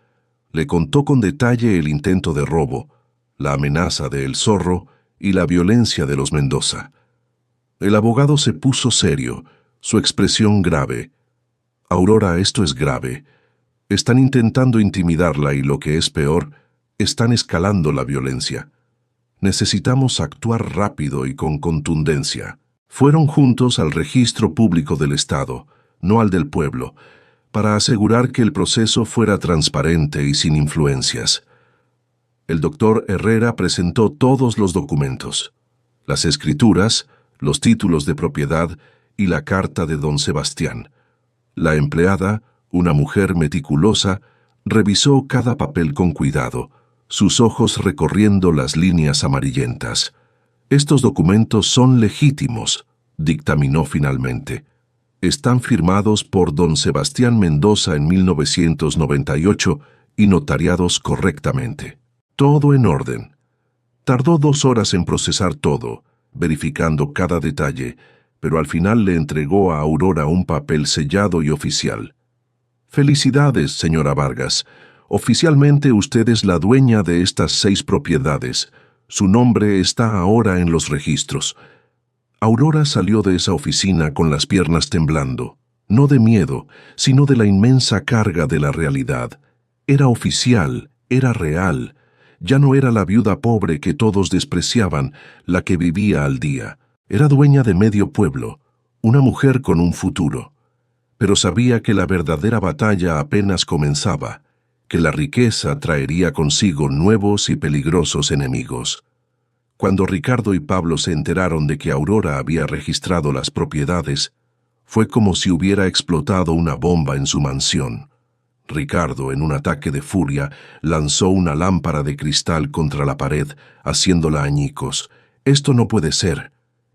Le contó con detalle el intento de robo, la amenaza de El Zorro y la violencia de los Mendoza. El abogado se puso serio, su expresión grave. Aurora, esto es grave. Están intentando intimidarla y, lo que es peor, están escalando la violencia. Necesitamos actuar rápido y con contundencia. Fueron juntos al registro público del Estado, no al del pueblo, para asegurar que el proceso fuera transparente y sin influencias. El doctor Herrera presentó todos los documentos, las escrituras, los títulos de propiedad y la carta de don Sebastián. La empleada, una mujer meticulosa, revisó cada papel con cuidado, sus ojos recorriendo las líneas amarillentas. Estos documentos son legítimos, dictaminó finalmente. Están firmados por don Sebastián Mendoza en 1998 y notariados correctamente. Todo en orden. Tardó 2 horas en procesar todo, verificando cada detalle, pero al final le entregó a Aurora un papel sellado y oficial. Felicidades, señora Vargas. Oficialmente usted es la dueña de estas 6 propiedades. Su nombre está ahora en los registros. Aurora salió de esa oficina con las piernas temblando, no de miedo, sino de la inmensa carga de la realidad. Era oficial, era real. Ya no era la viuda pobre que todos despreciaban, la que vivía al día. Era dueña de medio pueblo, una mujer con un futuro. Pero sabía que la verdadera batalla apenas comenzaba, que la riqueza traería consigo nuevos y peligrosos enemigos. Cuando Ricardo y Pablo se enteraron de que Aurora había registrado las propiedades, fue como si hubiera explotado una bomba en su mansión. Ricardo, en un ataque de furia, lanzó una lámpara de cristal contra la pared, haciéndola añicos. «Esto no puede ser.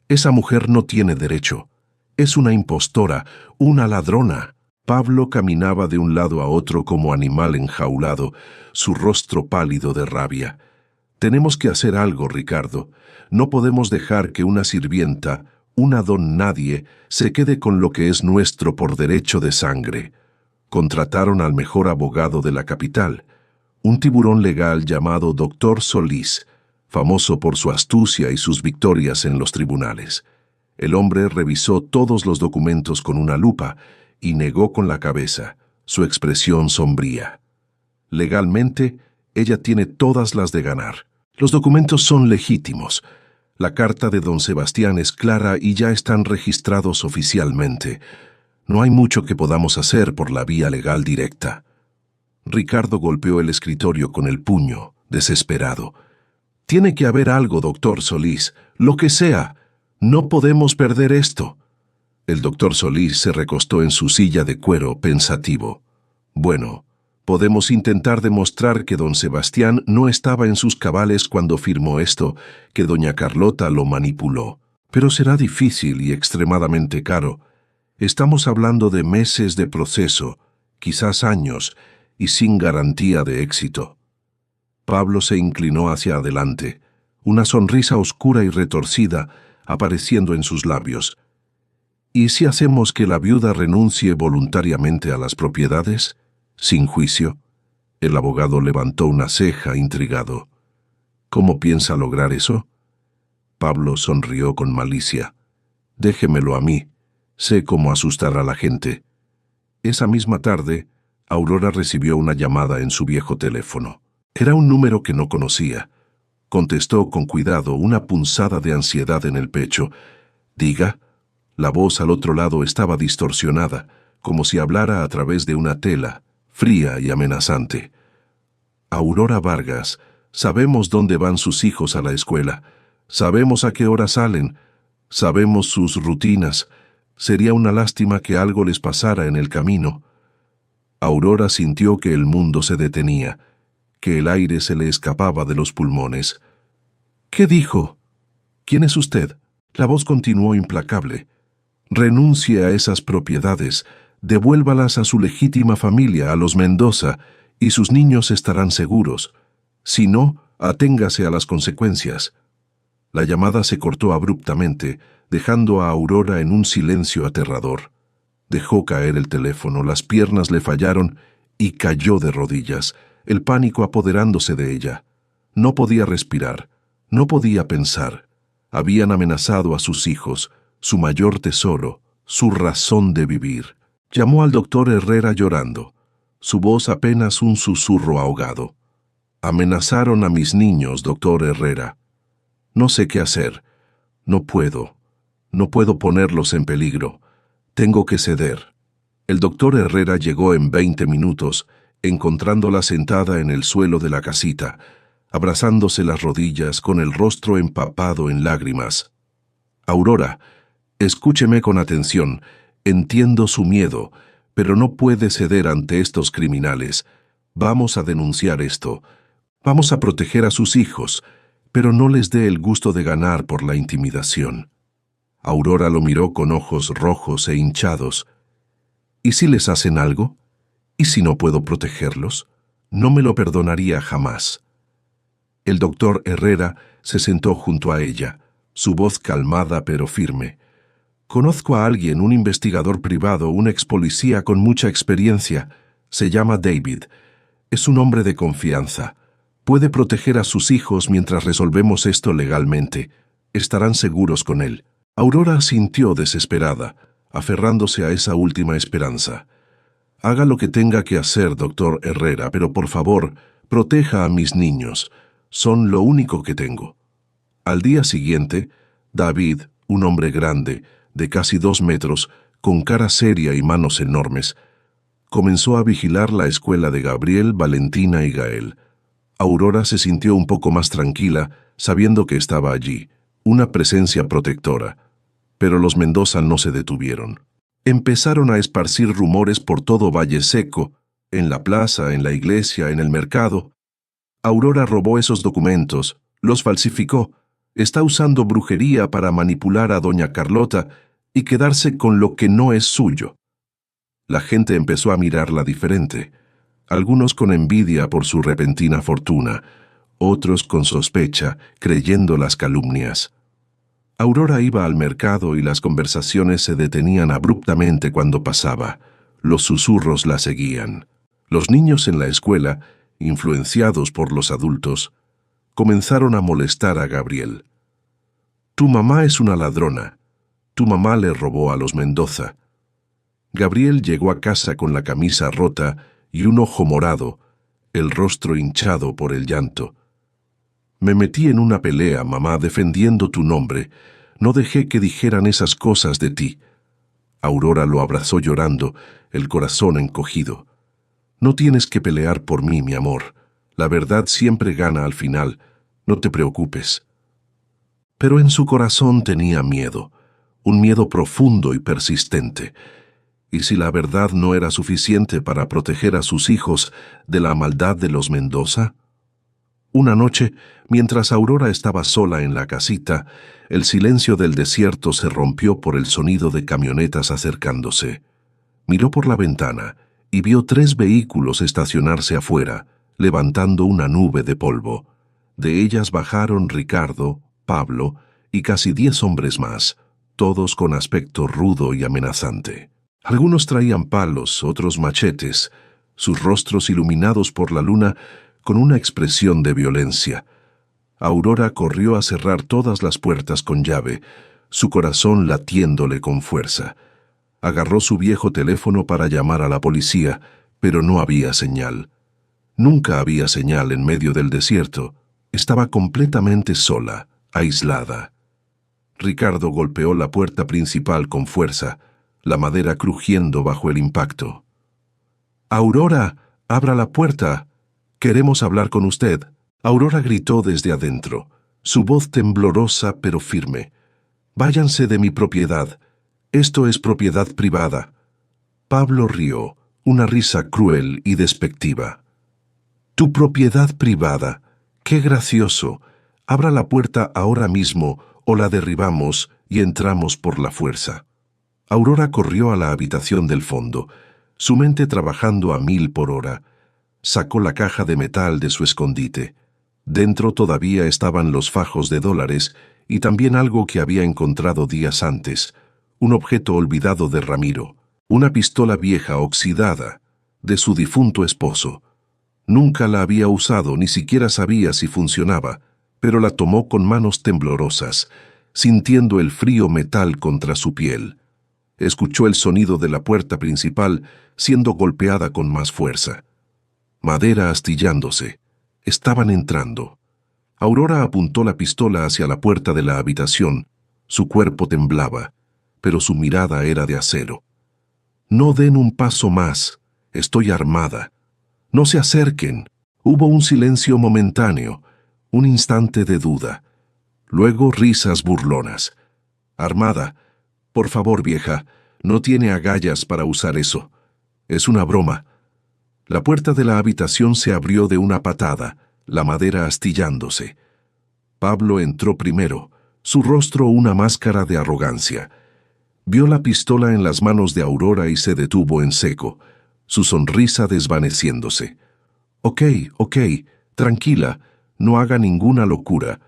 Esa mujer no tiene derecho. Es una impostora, una ladrona». Pablo caminaba de un lado a otro como animal enjaulado, su rostro pálido de rabia. «Tenemos que hacer algo, Ricardo. No podemos dejar que una sirvienta, una don nadie, se quede con lo que es nuestro por derecho de sangre». Contrataron al mejor abogado de la capital, un tiburón legal llamado Dr. Solís, famoso por su astucia y sus victorias en los tribunales. El hombre revisó todos los documentos con una lupa y negó con la cabeza, su expresión sombría. «Legalmente, ella tiene todas las de ganar. Los documentos son legítimos. La carta de don Sebastián es clara y ya están registrados oficialmente. No hay mucho que podamos hacer por la vía legal directa». Ricardo golpeó el escritorio con el puño, desesperado. «Tiene que haber algo, doctor Solís, lo que sea. No podemos perder esto». El doctor Solís se recostó en su silla de cuero, pensativo. «Bueno, podemos intentar demostrar que don Sebastián no estaba en sus cabales cuando firmó esto, que doña Carlota lo manipuló. Pero será difícil y extremadamente caro. Estamos hablando de meses de proceso, quizás años, y sin garantía de éxito». Pablo se inclinó hacia adelante, una sonrisa oscura y retorcida apareciendo en sus labios. «¿Y si hacemos que la viuda renuncie voluntariamente a las propiedades, sin juicio?» El abogado levantó una ceja intrigado. «¿Cómo piensa lograr eso?» Pablo sonrió con malicia. «Déjemelo a mí. Sé cómo asustar a la gente». Esa misma tarde, Aurora recibió una llamada en su viejo teléfono. Era un número que no conocía. Contestó con cuidado, una punzada de ansiedad en el pecho. «Diga». La voz al otro lado estaba distorsionada, como si hablara a través de una tela, fría y amenazante. «Aurora Vargas, sabemos dónde van sus hijos a la escuela. Sabemos a qué hora salen. Sabemos sus rutinas. Sería una lástima que algo les pasara en el camino». Aurora sintió que el mundo se detenía, que el aire se le escapaba de los pulmones. «¿Qué dijo? ¿Quién es usted?» La voz continuó implacable. «Renuncie a esas propiedades, devuélvalas a su legítima familia, a los Mendoza, y sus niños estarán seguros. Si no, aténgase a las consecuencias». La llamada se cortó abruptamente, dejando a Aurora en un silencio aterrador. Dejó caer el teléfono, las piernas le fallaron y cayó de rodillas, el pánico apoderándose de ella. No podía respirar, no podía pensar. Habían amenazado a sus hijos, su mayor tesoro, su razón de vivir. Llamó al doctor Herrera llorando, su voz apenas un susurro ahogado. Amenazaron a mis niños, doctor Herrera. No sé qué hacer. No puedo ponerlos en peligro. Tengo que ceder. El doctor Herrera llegó en 20 minutos, encontrándola sentada en el suelo de la casita, abrazándose las rodillas con el rostro empapado en lágrimas. Aurora, escúcheme con atención. Entiendo su miedo, pero no puede ceder ante estos criminales. Vamos a denunciar esto. Vamos a proteger a sus hijos, pero no les dé el gusto de ganar por la intimidación. Aurora lo miró con ojos rojos e hinchados. ¿Y si les hacen algo? ¿Y si no puedo protegerlos? No me lo perdonaría jamás. El doctor Herrera se sentó junto a ella, su voz calmada pero firme. Conozco a alguien, un investigador privado, un ex policía con mucha experiencia. Se llama David. Es un hombre de confianza. Puede proteger a sus hijos mientras resolvemos esto legalmente. Estarán seguros con él. Aurora sintió desesperada, aferrándose a esa última esperanza. Haga lo que tenga que hacer, doctor Herrera, pero por favor, proteja a mis niños. Son lo único que tengo. Al día siguiente, David, un hombre grande, de casi 2 metros, con cara seria y manos enormes, comenzó a vigilar la escuela de Gabriel, Valentina y Gael. Aurora se sintió un poco más tranquila, sabiendo que estaba allí, una presencia protectora. Pero los Mendoza no se detuvieron. Empezaron a esparcir rumores por todo Valle Seco, en la plaza, en la iglesia, en el mercado. Aurora robó esos documentos, los falsificó. Está usando brujería para manipular a doña Carlota y quedarse con lo que no es suyo. La gente empezó a mirarla diferente, algunos con envidia por su repentina fortuna, otros con sospecha, creyendo las calumnias. Aurora iba al mercado y las conversaciones se detenían abruptamente cuando pasaba. Los susurros la seguían. Los niños en la escuela, influenciados por los adultos, comenzaron a molestar a Gabriel. Tu mamá es una ladrona. Tu mamá le robó a los Mendoza. Gabriel llegó a casa con la camisa rota y un ojo morado, el rostro hinchado por el llanto. Me metí en una pelea, mamá, defendiendo tu nombre. No dejé que dijeran esas cosas de ti. Aurora lo abrazó llorando, el corazón encogido. No tienes que pelear por mí, mi amor. La verdad siempre gana al final. No te preocupes. Pero en su corazón tenía miedo, un miedo profundo y persistente. ¿Y si la verdad no era suficiente para proteger a sus hijos de la maldad de los Mendoza? Una noche, mientras Aurora estaba sola en la casita, el silencio del desierto se rompió por el sonido de camionetas acercándose. Miró por la ventana y vio 3 vehículos estacionarse afuera, levantando una nube de polvo. De ellas bajaron Ricardo, Pablo y casi 10 hombres más, todos con aspecto rudo y amenazante. Algunos traían palos, otros machetes, sus rostros iluminados por la luna con una expresión de violencia. Aurora corrió a cerrar todas las puertas con llave, su corazón latiéndole con fuerza. Agarró su viejo teléfono para llamar a la policía, pero no había señal. Nunca había señal en medio del desierto. Estaba completamente sola, aislada. Ricardo golpeó la puerta principal con fuerza, la madera crujiendo bajo el impacto. «Aurora, abra la puerta. Queremos hablar con usted». Aurora gritó desde adentro, su voz temblorosa pero firme. «Váyanse de mi propiedad. Esto es propiedad privada». Pablo rió, una risa cruel y despectiva. «Tu propiedad privada. ¡Qué gracioso! Abra la puerta ahora mismo o la derribamos y entramos por la fuerza». Aurora corrió a la habitación del fondo, su mente trabajando a 1000 por hora. Sacó la caja de metal de su escondite. Dentro todavía estaban los fajos de dólares y también algo que había encontrado días antes, un objeto olvidado de Ramiro, una pistola vieja oxidada, de su difunto esposo. Nunca la había usado, ni siquiera sabía si funcionaba, pero la tomó con manos temblorosas. sintiendo el frío metal contra su piel. Escuchó el sonido de la puerta principal siendo golpeada con más fuerza. Madera astillándose. Estaban entrando. Aurora apuntó la pistola hacia la puerta de la habitación. Su cuerpo temblaba, pero su mirada era de acero. «No den un paso más. Estoy armada. No se acerquen». Hubo un silencio momentáneo, un instante de duda. Luego risas burlonas. «Armada. Por favor, vieja, no tiene agallas para usar eso. Es una broma». La puerta de la habitación se abrió de una patada, la madera astillándose. Pablo entró primero, su rostro una máscara de arrogancia. Vio la pistola en las manos de Aurora y se detuvo en seco, su sonrisa desvaneciéndose. Ok, tranquila, no haga ninguna locura».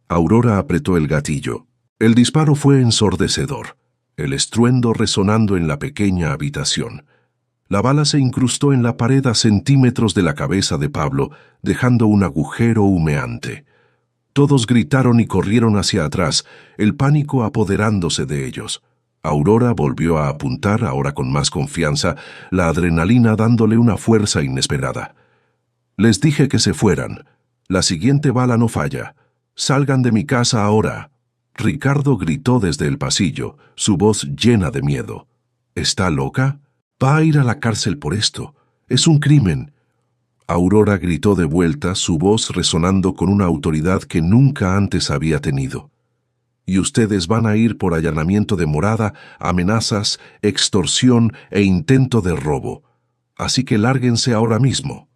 Aurora apretó el gatillo. El disparo fue ensordecedor, el estruendo resonando en la pequeña habitación. La bala se incrustó en la pared a centímetros de la cabeza de Pablo, dejando un agujero humeante. Todos gritaron y corrieron hacia atrás, el pánico apoderándose de ellos. Aurora volvió a apuntar, ahora con más confianza, la adrenalina dándole una fuerza inesperada. «Les dije que se fueran. La siguiente bala no falla. Salgan de mi casa ahora». Ricardo gritó desde el pasillo, su voz llena de miedo. «¿Está loca? Va a ir a la cárcel por esto. Es un crimen». Aurora gritó de vuelta, su voz resonando con una autoridad que nunca antes había tenido. «Y ustedes van a ir por allanamiento de morada, amenazas, extorsión e intento de robo. Así que lárguense ahora mismo».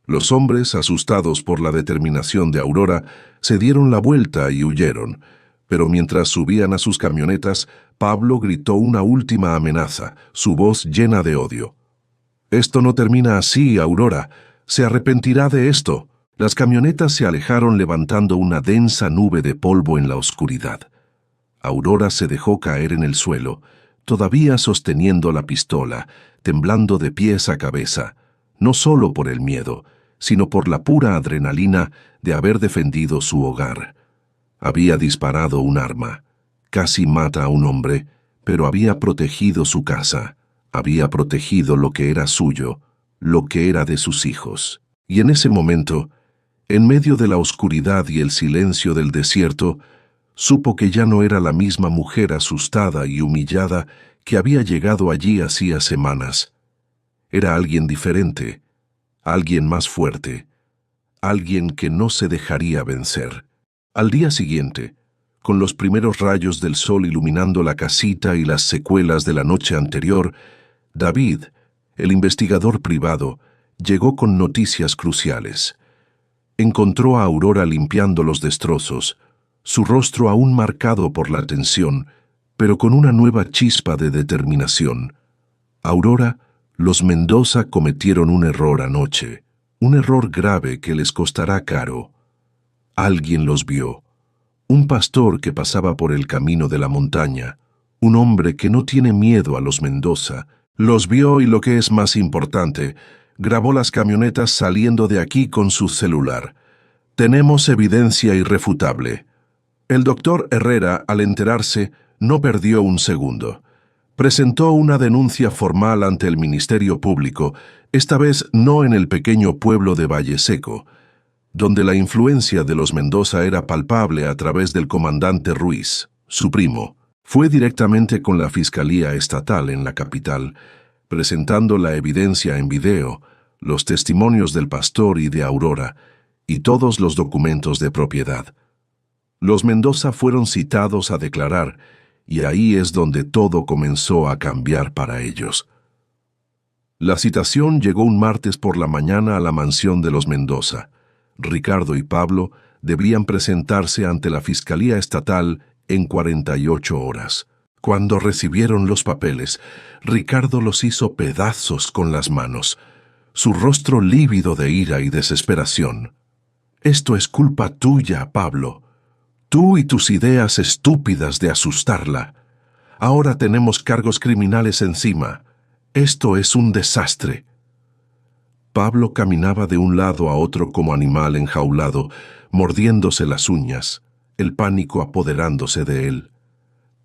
Los hombres, asustados por la determinación de Aurora, se dieron la vuelta y huyeron. Pero mientras subían a sus camionetas, Pablo gritó una última amenaza, su voz llena de odio. «Esto no termina así, Aurora. Se arrepentirá de esto». Las camionetas se alejaron levantando una densa nube de polvo en la oscuridad. Aurora se dejó caer en el suelo, todavía sosteniendo la pistola, temblando de pies a cabeza, no solo por el miedo, sino por la pura adrenalina de haber defendido su hogar. Había disparado un arma, casi mata a un hombre, pero había protegido su casa, había protegido lo que era suyo, lo que era de sus hijos. Y en ese momento, en medio de la oscuridad y el silencio del desierto, supo que ya no era la misma mujer asustada y humillada que había llegado allí hacía semanas. Era alguien diferente, alguien más fuerte, alguien que no se dejaría vencer. Al día siguiente, con los primeros rayos del sol iluminando la casita y las secuelas de la noche anterior, David, el investigador privado, llegó con noticias cruciales. Encontró a Aurora limpiando los destrozos, su rostro aún marcado por la tensión, pero con una nueva chispa de determinación. «Aurora, los Mendoza cometieron un error anoche, un error grave que les costará caro. Alguien los vio, un pastor que pasaba por el camino de la montaña, un hombre que no tiene miedo a los Mendoza, los vio y lo que es más importante, grabó las camionetas saliendo de aquí con su celular. Tenemos evidencia irrefutable». El doctor Herrera, al enterarse, no perdió un segundo. Presentó una denuncia formal ante el Ministerio Público, esta vez no en el pequeño pueblo de Valle Seco, donde la influencia de los Mendoza era palpable a través del comandante Ruiz, su primo. Fue directamente con la Fiscalía Estatal en la capital, presentando la evidencia en video, los testimonios del pastor y de Aurora, y todos los documentos de propiedad. Los Mendoza fueron citados a declarar, y ahí es donde todo comenzó a cambiar para ellos. La citación llegó un martes por la mañana a la mansión de los Mendoza. Ricardo y Pablo debían presentarse ante la Fiscalía Estatal en 48 horas. Cuando recibieron los papeles, Ricardo los hizo pedazos con las manos, su rostro lívido de ira y desesperación. «Esto es culpa tuya, Pablo. Tú y tus ideas estúpidas de asustarla. Ahora tenemos cargos criminales encima. Esto es un desastre». Pablo caminaba de un lado a otro como animal enjaulado, mordiéndose las uñas. el pánico apoderándose de él.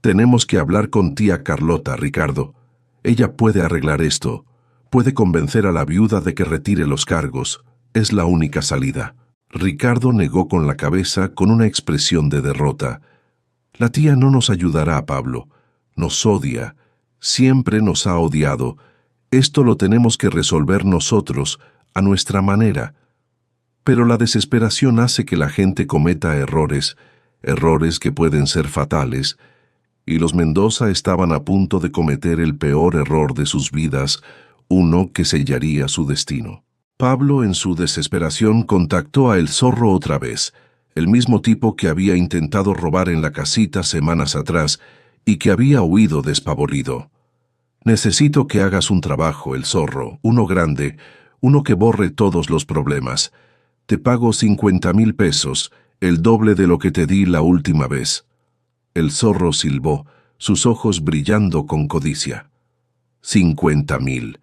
Tenemos que hablar con tía Carlota, Ricardo. Ella puede arreglar esto. Puede convencer a la viuda de que retire los cargos. Es la única salida. Ricardo negó con la cabeza con una expresión de derrota. La tía no nos ayudará, Pablo. Nos odia. Siempre nos ha odiado. Esto lo tenemos que resolver nosotros, a nuestra manera. Pero la desesperación hace que la gente cometa errores que pueden ser fatales, y los Mendoza estaban a punto de cometer el peor error de sus vidas, uno que sellaría su destino. Pablo, en su desesperación, contactó a El Zorro otra vez, el mismo tipo que había intentado robar en la casita semanas atrás y que había huido despavorido. «Necesito que hagas un trabajo, El Zorro, uno grande, uno que borre todos los problemas. Te pago 50,000 pesos, el doble de lo que te di la última vez». El Zorro silbó, sus ojos brillando con codicia. 50,000.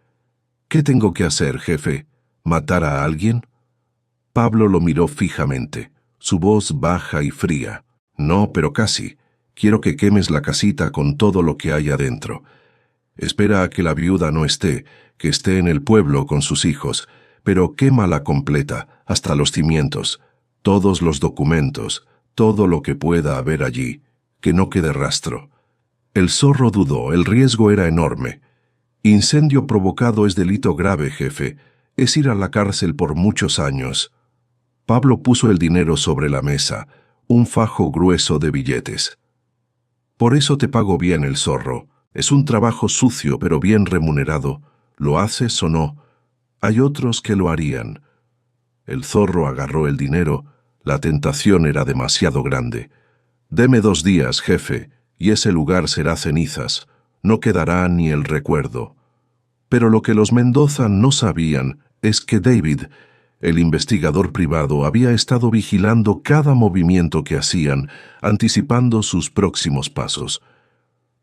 ¿Qué tengo que hacer, jefe? ¿Matar a alguien? Pablo lo miró fijamente, su voz baja y fría. No, pero casi. Quiero que quemes la casita con todo lo que hay adentro. Espera a que la viuda no esté, que esté en el pueblo con sus hijos, pero quémala completa, hasta los cimientos, todos los documentos, todo lo que pueda haber allí, que no quede rastro. El Zorro dudó, el riesgo era enorme. Incendio provocado es delito grave, jefe, es ir a la cárcel por muchos años. Pablo puso el dinero sobre la mesa, un fajo grueso de billetes. Por eso te pago bien, El Zorro. Es un trabajo sucio pero bien remunerado. ¿Lo haces o no? Hay otros que lo harían. El Zorro agarró el dinero. La tentación era demasiado grande. Deme 2 días, jefe, y ese lugar será cenizas. No quedará ni el recuerdo. Pero lo que los Mendoza no sabían es que David, el investigador privado, había estado vigilando cada movimiento que hacían, anticipando sus próximos pasos.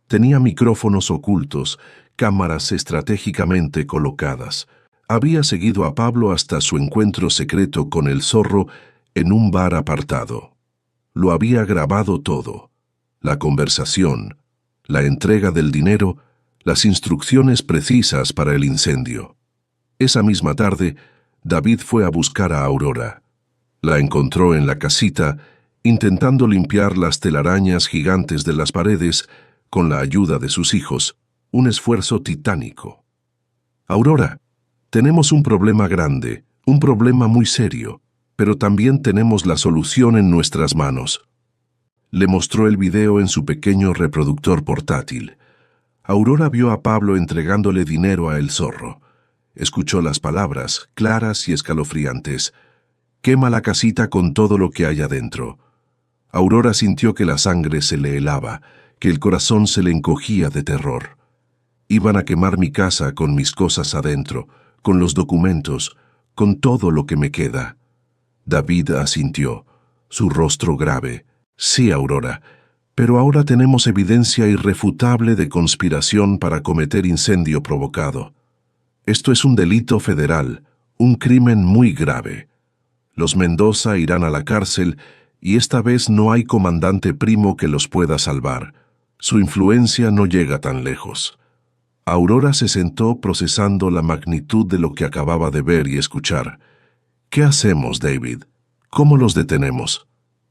Tenía micrófonos ocultos, cámaras estratégicamente colocadas. Había seguido a Pablo hasta su encuentro secreto con El Zorro en un bar apartado. Lo había grabado todo: la conversación, la entrega del dinero, las instrucciones precisas para el incendio. Esa misma tarde, David fue a buscar a Aurora. La encontró en la casita, intentando limpiar las telarañas gigantes de las paredes con la ayuda de sus hijos, un esfuerzo titánico. «Aurora, tenemos un problema grande, un problema muy serio, pero también tenemos la solución en nuestras manos». Le mostró el video en su pequeño reproductor portátil. Aurora vio a Pablo entregándole dinero a El Zorro. Escuchó las palabras, claras y escalofriantes: «Quema la casita con todo lo que hay adentro». Aurora sintió que la sangre se le helaba, que el corazón se le encogía de terror. «Iban a quemar mi casa con mis cosas adentro, con los documentos, con todo lo que me queda». David asintió, su rostro grave. «Sí, Aurora, pero ahora tenemos evidencia irrefutable de conspiración para cometer incendio provocado. Esto es un delito federal, un crimen muy grave. Los Mendoza irán a la cárcel y esta vez no hay comandante Primo que los pueda salvar. Su influencia no llega tan lejos». Aurora se sentó procesando la magnitud de lo que acababa de ver y escuchar. «¿Qué hacemos, David? ¿Cómo los detenemos?»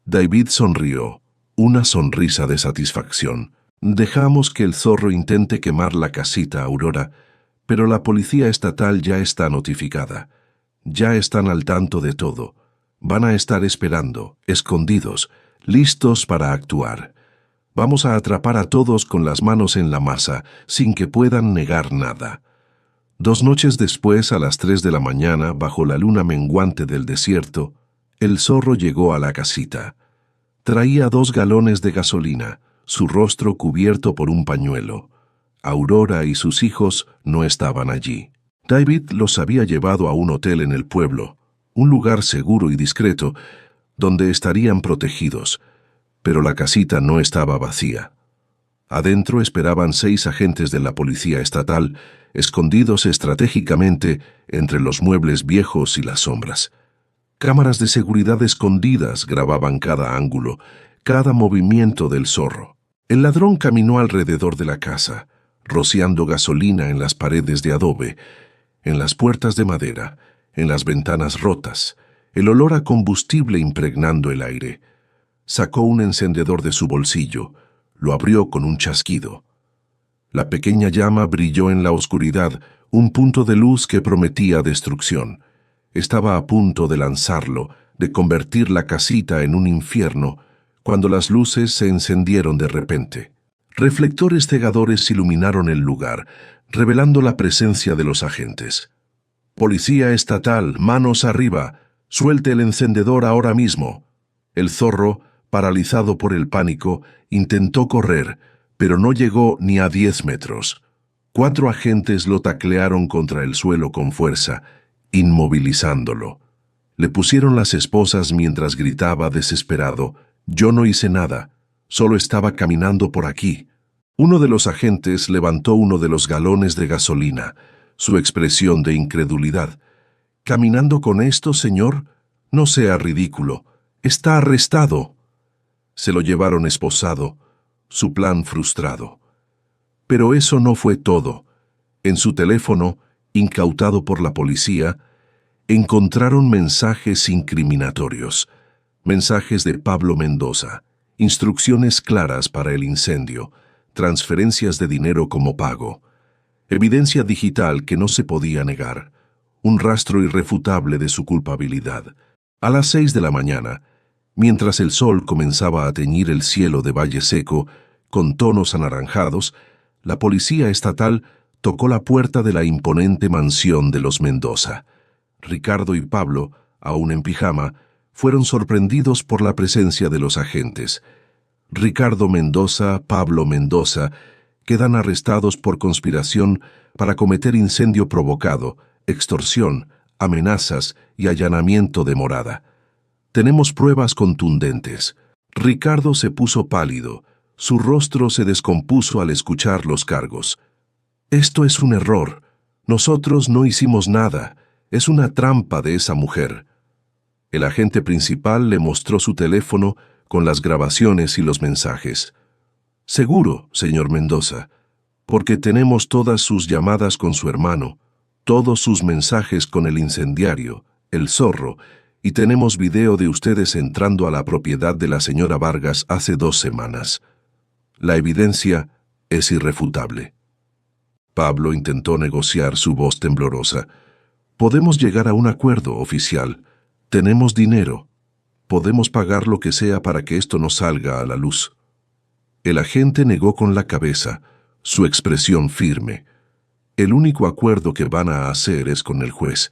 David sonrió, una sonrisa de satisfacción. «Dejamos que El Zorro intente quemar la casita, Aurora, pero la policía estatal ya está notificada. Ya están al tanto de todo. Van a estar esperando, escondidos, listos para actuar. Vamos a atrapar a todos con las manos en la masa, sin que puedan negar nada». 2 noches después, a las 3 de la mañana, bajo la luna menguante del desierto, El Zorro llegó a la casita. Traía 2 galones de gasolina, su rostro cubierto por un pañuelo. Aurora y sus hijos no estaban allí. David los había llevado a un hotel en el pueblo, un lugar seguro y discreto, donde estarían protegidos, pero la casita no estaba vacía. Adentro esperaban 6 agentes de la policía estatal, escondidos estratégicamente entre los muebles viejos y las sombras. Cámaras de seguridad escondidas grababan cada ángulo, cada movimiento del zorro. El ladrón caminó alrededor de la casa, rociando gasolina en las paredes de adobe, en las puertas de madera, en las ventanas rotas, el olor a combustible impregnando el aire. Sacó un encendedor de su bolsillo, lo abrió con un chasquido. La pequeña llama brilló en la oscuridad, un punto de luz que prometía destrucción. Estaba a punto de lanzarlo, de convertir la casita en un infierno, cuando las luces se encendieron de repente. Reflectores cegadores iluminaron el lugar, revelando la presencia de los agentes. «Policía estatal, manos arriba, suelte el encendedor ahora mismo». El zorro, paralizado por el pánico, intentó correr, pero no llegó ni a 10 metros. 4 agentes lo taclearon contra el suelo con fuerza, inmovilizándolo. Le pusieron las esposas mientras gritaba desesperado: «Yo no hice nada, solo estaba caminando por aquí». Uno de los agentes levantó uno de los galones de gasolina, su expresión de incredulidad. «¿Caminando con esto, señor? No sea ridículo. Está arrestado». Se lo llevaron esposado, su plan frustrado. Pero eso no fue todo. En su teléfono, incautado por la policía, encontraron mensajes incriminatorios. Mensajes de Pablo Mendoza, instrucciones claras para el incendio, transferencias de dinero como pago, evidencia digital que no se podía negar, un rastro irrefutable de su culpabilidad. A las 6 de la mañana, mientras el sol comenzaba a teñir el cielo de Valle Seco con tonos anaranjados, la policía estatal tocó la puerta de la imponente mansión de los Mendoza. Ricardo y Pablo, aún en pijama, fueron sorprendidos por la presencia de los agentes. Ricardo Mendoza, Pablo Mendoza, quedan arrestados por conspiración para cometer incendio provocado, extorsión, amenazas y allanamiento de morada. Tenemos pruebas contundentes. Ricardo se puso pálido, su rostro se descompuso al escuchar los cargos. «Esto es un error. Nosotros no hicimos nada. Es una trampa de esa mujer». El agente principal le mostró su teléfono con las grabaciones y los mensajes. «Seguro, señor Mendoza, porque tenemos todas sus llamadas con su hermano, todos sus mensajes con el incendiario, el zorro, y tenemos video de ustedes entrando a la propiedad de la señora Vargas hace 2 semanas. La evidencia es irrefutable». Pablo intentó negociar, su voz temblorosa. «Podemos llegar a un acuerdo, oficial. Tenemos dinero. Podemos pagar lo que sea para que esto no salga a la luz». El agente negó con la cabeza, su expresión firme. «El único acuerdo que van a hacer es con el juez.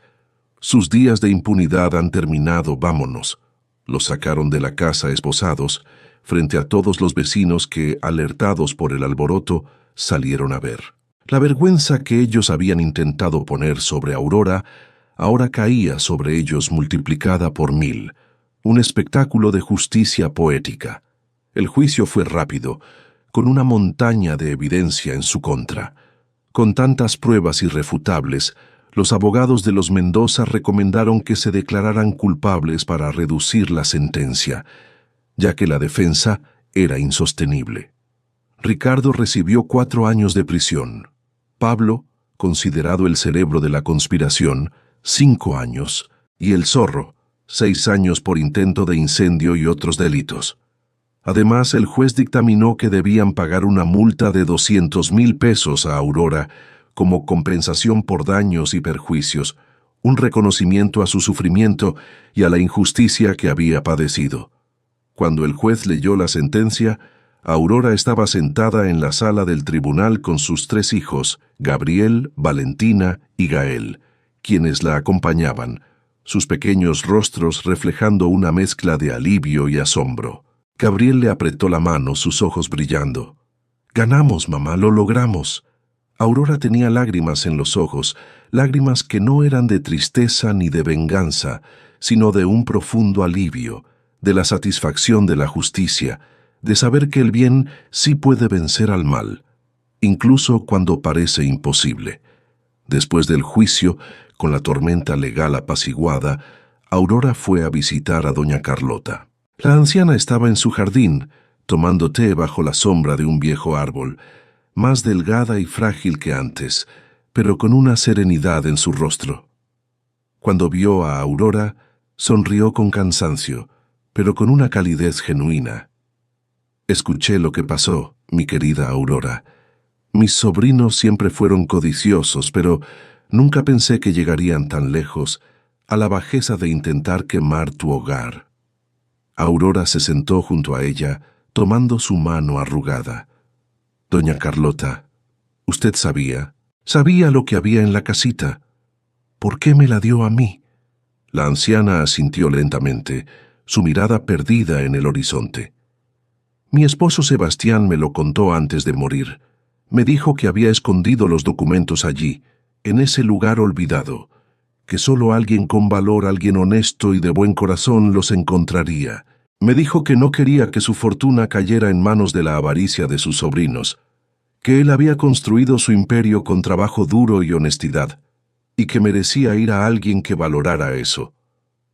Sus días de impunidad han terminado, vámonos». Los sacaron de la casa esposados, frente a todos los vecinos que, alertados por el alboroto, salieron a ver. La vergüenza que ellos habían intentado poner sobre Aurora ahora caía sobre ellos multiplicada por 1000, un espectáculo de justicia poética. El juicio fue rápido, con una montaña de evidencia en su contra. Con tantas pruebas irrefutables, los abogados de los Mendoza recomendaron que se declararan culpables para reducir la sentencia, ya que la defensa era insostenible. Ricardo recibió 4 años de prisión. Pablo, considerado el cerebro de la conspiración, 5 años, y el zorro, 6 años por intento de incendio y otros delitos. Además, el juez dictaminó que debían pagar una multa de 200,000 pesos a Aurora como compensación por daños y perjuicios, un reconocimiento a su sufrimiento y a la injusticia que había padecido. Cuando el juez leyó la sentencia, Aurora estaba sentada en la sala del tribunal con sus 3 hijos, Gabriel, Valentina y Gael, quienes la acompañaban, sus pequeños rostros reflejando una mezcla de alivio y asombro. Gabriel le apretó la mano, sus ojos brillando. «Ganamos, mamá, lo logramos». Aurora tenía lágrimas en los ojos, lágrimas que no eran de tristeza ni de venganza, sino de un profundo alivio, de la satisfacción de la justicia, de saber que el bien sí puede vencer al mal, incluso cuando parece imposible. Después del juicio, con la tormenta legal apaciguada, Aurora fue a visitar a doña Carlota. La anciana estaba en su jardín, tomando té bajo la sombra de un viejo árbol, más delgada y frágil que antes, pero con una serenidad en su rostro. Cuando vio a Aurora, sonrió con cansancio, pero con una calidez genuina. Escuché lo que pasó, mi querida Aurora. Mis sobrinos siempre fueron codiciosos, pero nunca pensé que llegarían tan lejos, a la bajeza de intentar quemar tu hogar. Aurora se sentó junto a ella, tomando su mano arrugada. Doña Carlota, usted sabía lo que había en la casita. ¿Por qué me la dio a mí? La anciana asintió lentamente, su mirada perdida en el horizonte. Mi esposo Sebastián me lo contó antes de morir. Me dijo que había escondido los documentos allí, en ese lugar olvidado, que solo alguien con valor, alguien honesto y de buen corazón los encontraría. Me dijo que no quería que su fortuna cayera en manos de la avaricia de sus sobrinos, que él había construido su imperio con trabajo duro y honestidad, y que merecía ir a alguien que valorara eso.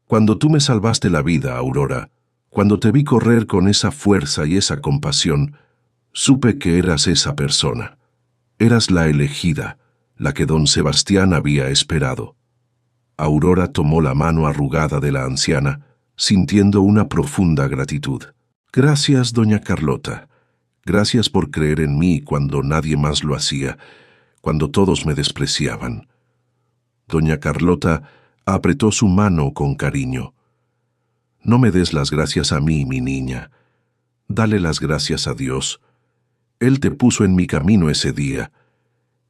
Cuando tú me salvaste la vida, Aurora, cuando te vi correr con esa fuerza y esa compasión, supe que eras esa persona. Eras la elegida, la que don Sebastián había esperado. Aurora tomó la mano arrugada de la anciana, sintiendo una profunda gratitud. Gracias, doña Carlota. Gracias por creer en mí cuando nadie más lo hacía, cuando todos me despreciaban. Doña Carlota apretó su mano con cariño. No me des las gracias a mí, mi niña. Dale las gracias a Dios. Él te puso en mi camino ese día.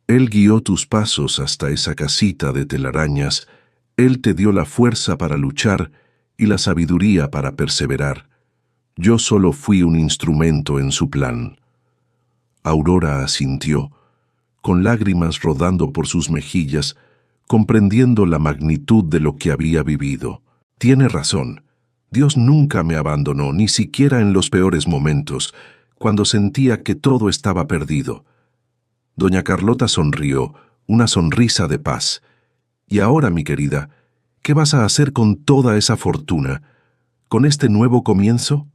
Él guió tus pasos hasta esa casita de telarañas. Él te dio la fuerza para luchar y la sabiduría para perseverar. Yo solo fui un instrumento en su plan. Aurora asintió, con lágrimas rodando por sus mejillas, comprendiendo la magnitud de lo que había vivido. Tiene razón. Dios nunca me abandonó, ni siquiera en los peores momentos, cuando sentía que todo estaba perdido. Doña Carlota sonrió, una sonrisa de paz. Y ahora, mi querida, ¿qué vas a hacer con toda esa fortuna? ¿Con este nuevo comienzo?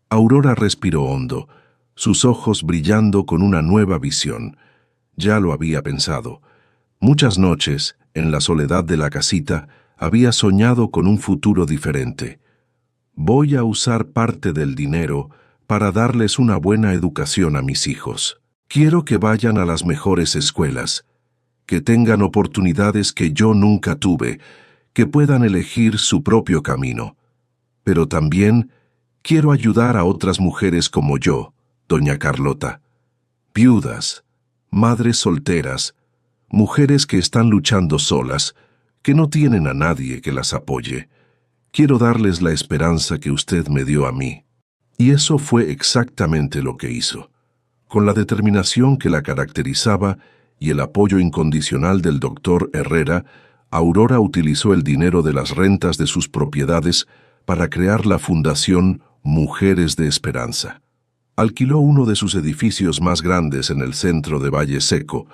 Aurora respiró hondo, sus ojos brillando con una nueva visión. Ya lo había pensado. Muchas noches, en la soledad de la casita, había soñado con un futuro diferente. Voy a usar parte del dinero para darles una buena educación a mis hijos. Quiero que vayan a las mejores escuelas, que tengan oportunidades que yo nunca tuve, que puedan elegir su propio camino. Pero también quiero ayudar a otras mujeres como yo, doña Carlota. Viudas, madres solteras, mujeres que están luchando solas, que no tienen a nadie que las apoye. Quiero darles la esperanza que usted me dio a mí. Y eso fue exactamente lo que hizo. Con la determinación que la caracterizaba y el apoyo incondicional del doctor Herrera, Aurora utilizó el dinero de las rentas de sus propiedades para crear la Fundación Mujeres de Esperanza. Alquiló uno de sus edificios más grandes en el centro de Valle Seco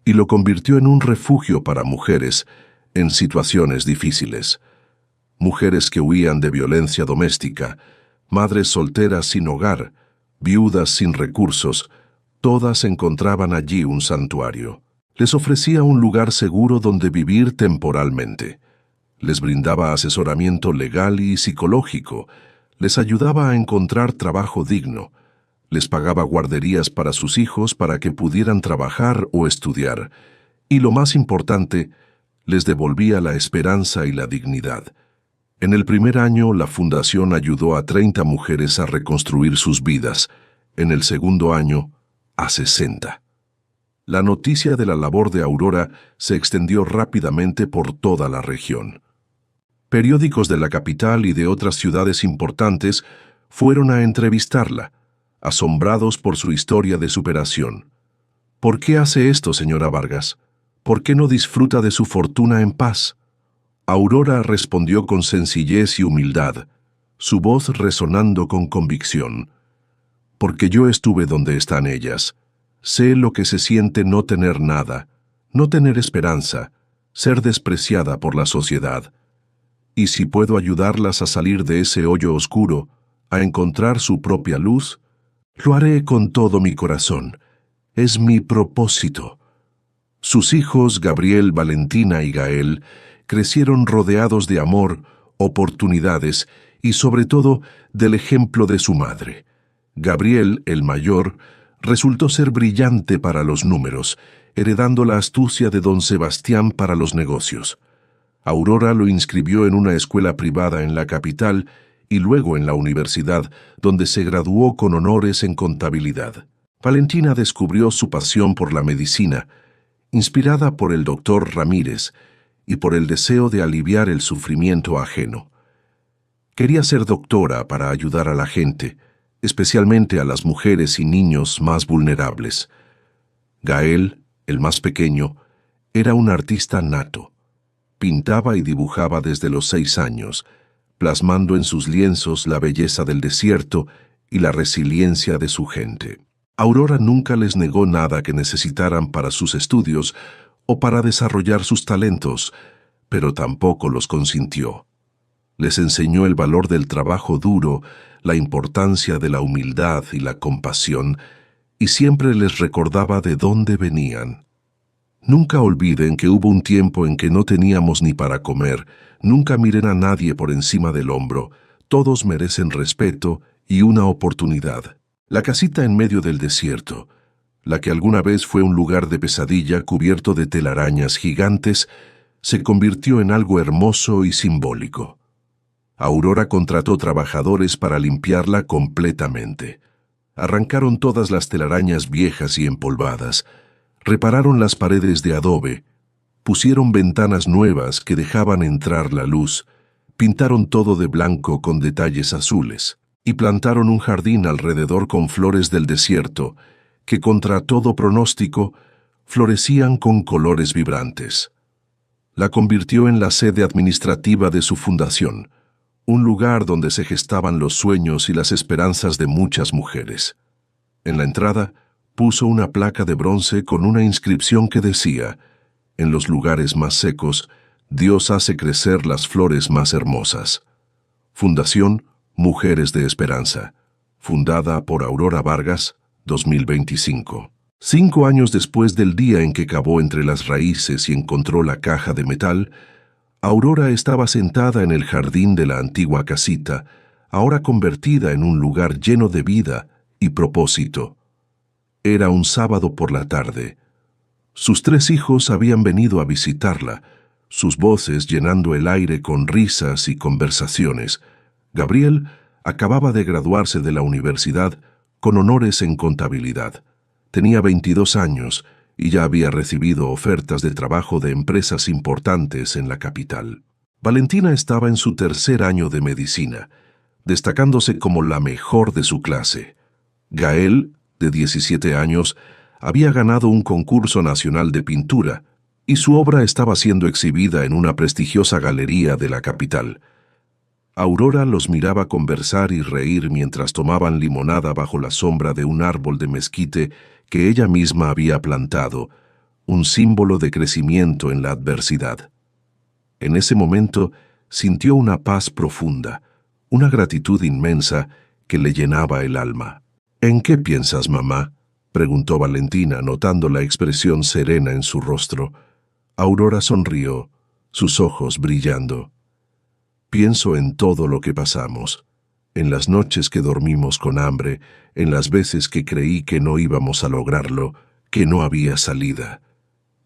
y lo convirtió en un refugio para mujeres en situaciones difíciles. Mujeres que huían de violencia doméstica, madres solteras sin hogar, viudas sin recursos, todas encontraban allí un santuario. Les ofrecía un lugar seguro donde vivir temporalmente. Les brindaba asesoramiento legal y psicológico, les ayudaba a encontrar trabajo digno, les pagaba guarderías para sus hijos para que pudieran trabajar o estudiar, y lo más importante, les devolvía la esperanza y la dignidad. En el primer año, la fundación ayudó a 30 mujeres a reconstruir sus vidas. En el segundo año, a 60. La noticia de la labor de Aurora se extendió rápidamente por toda la región. Periódicos de la capital y de otras ciudades importantes fueron a entrevistarla, asombrados por su historia de superación. ¿Por qué hace esto, señora Vargas? ¿Por qué no disfruta de su fortuna en paz? Aurora respondió con sencillez y humildad, su voz resonando con convicción. Porque yo estuve donde están ellas. Sé lo que se siente no tener nada, no tener esperanza, ser despreciada por la sociedad. Y si puedo ayudarlas a salir de ese hoyo oscuro, a encontrar su propia luz, lo haré con todo mi corazón. Es mi propósito. Sus hijos, Gabriel, Valentina y Gael, crecieron rodeados de amor, oportunidades y sobre todo del ejemplo de su madre. Gabriel, el mayor, resultó ser brillante para los números, heredando la astucia de don Sebastián para los negocios. Aurora lo inscribió en una escuela privada en la capital y luego en la universidad, donde se graduó con honores en contabilidad. Valentina descubrió su pasión por la medicina, inspirada por el doctor Ramírez y por el deseo de aliviar el sufrimiento ajeno. Quería ser doctora para ayudar a la gente, especialmente a las mujeres y niños más vulnerables. Gael, el más pequeño, era un artista nato. Pintaba y dibujaba desde los 6 años, plasmando en sus lienzos la belleza del desierto y la resiliencia de su gente. Aurora nunca les negó nada que necesitaran para sus estudios o para desarrollar sus talentos, pero tampoco los consintió. Les enseñó el valor del trabajo duro, la importancia de la humildad y la compasión, y siempre les recordaba de dónde venían. Nunca olviden que hubo un tiempo en que no teníamos ni para comer. Nunca miren a nadie por encima del hombro. Todos merecen respeto y una oportunidad. La casita en medio del desierto, la que alguna vez fue un lugar de pesadilla cubierto de telarañas gigantes, se convirtió en algo hermoso y simbólico. Aurora contrató trabajadores para limpiarla completamente. Arrancaron todas las telarañas viejas y empolvadas, repararon las paredes de adobe, pusieron ventanas nuevas que dejaban entrar la luz, pintaron todo de blanco con detalles azules, y plantaron un jardín alrededor con flores del desierto, que contra todo pronóstico, florecían con colores vibrantes. La convirtió en la sede administrativa de su fundación, un lugar donde se gestaban los sueños y las esperanzas de muchas mujeres. En la entrada, puso una placa de bronce con una inscripción que decía: «En los lugares más secos, Dios hace crecer las flores más hermosas». Fundación Mujeres de Esperanza, fundada por Aurora Vargas, 2025. 5 años después del día en que cavó entre las raíces y encontró la caja de metal, Aurora estaba sentada en el jardín de la antigua casita, ahora convertida en un lugar lleno de vida y propósito. Era un sábado por la tarde. Sus 3 hijos habían venido a visitarla, sus voces llenando el aire con risas y conversaciones. Gabriel acababa de graduarse de la universidad con honores en contabilidad. Tenía 22 años y ya había recibido ofertas de trabajo de empresas importantes en la capital. Valentina estaba en su 3er año de medicina, destacándose como la mejor de su clase. Gael, de 17 años, había ganado un concurso nacional de pintura y su obra estaba siendo exhibida en una prestigiosa galería de la capital. Aurora los miraba conversar y reír mientras tomaban limonada bajo la sombra de un árbol de mezquite que ella misma había plantado, un símbolo de crecimiento en la adversidad. En ese momento sintió una paz profunda, una gratitud inmensa que le llenaba el alma. «¿En qué piensas, mamá?», preguntó Valentina, notando la expresión serena en su rostro. Aurora sonrió, sus ojos brillando. «Pienso en todo lo que pasamos, en las noches que dormimos con hambre, en las veces que creí que no íbamos a lograrlo, que no había salida.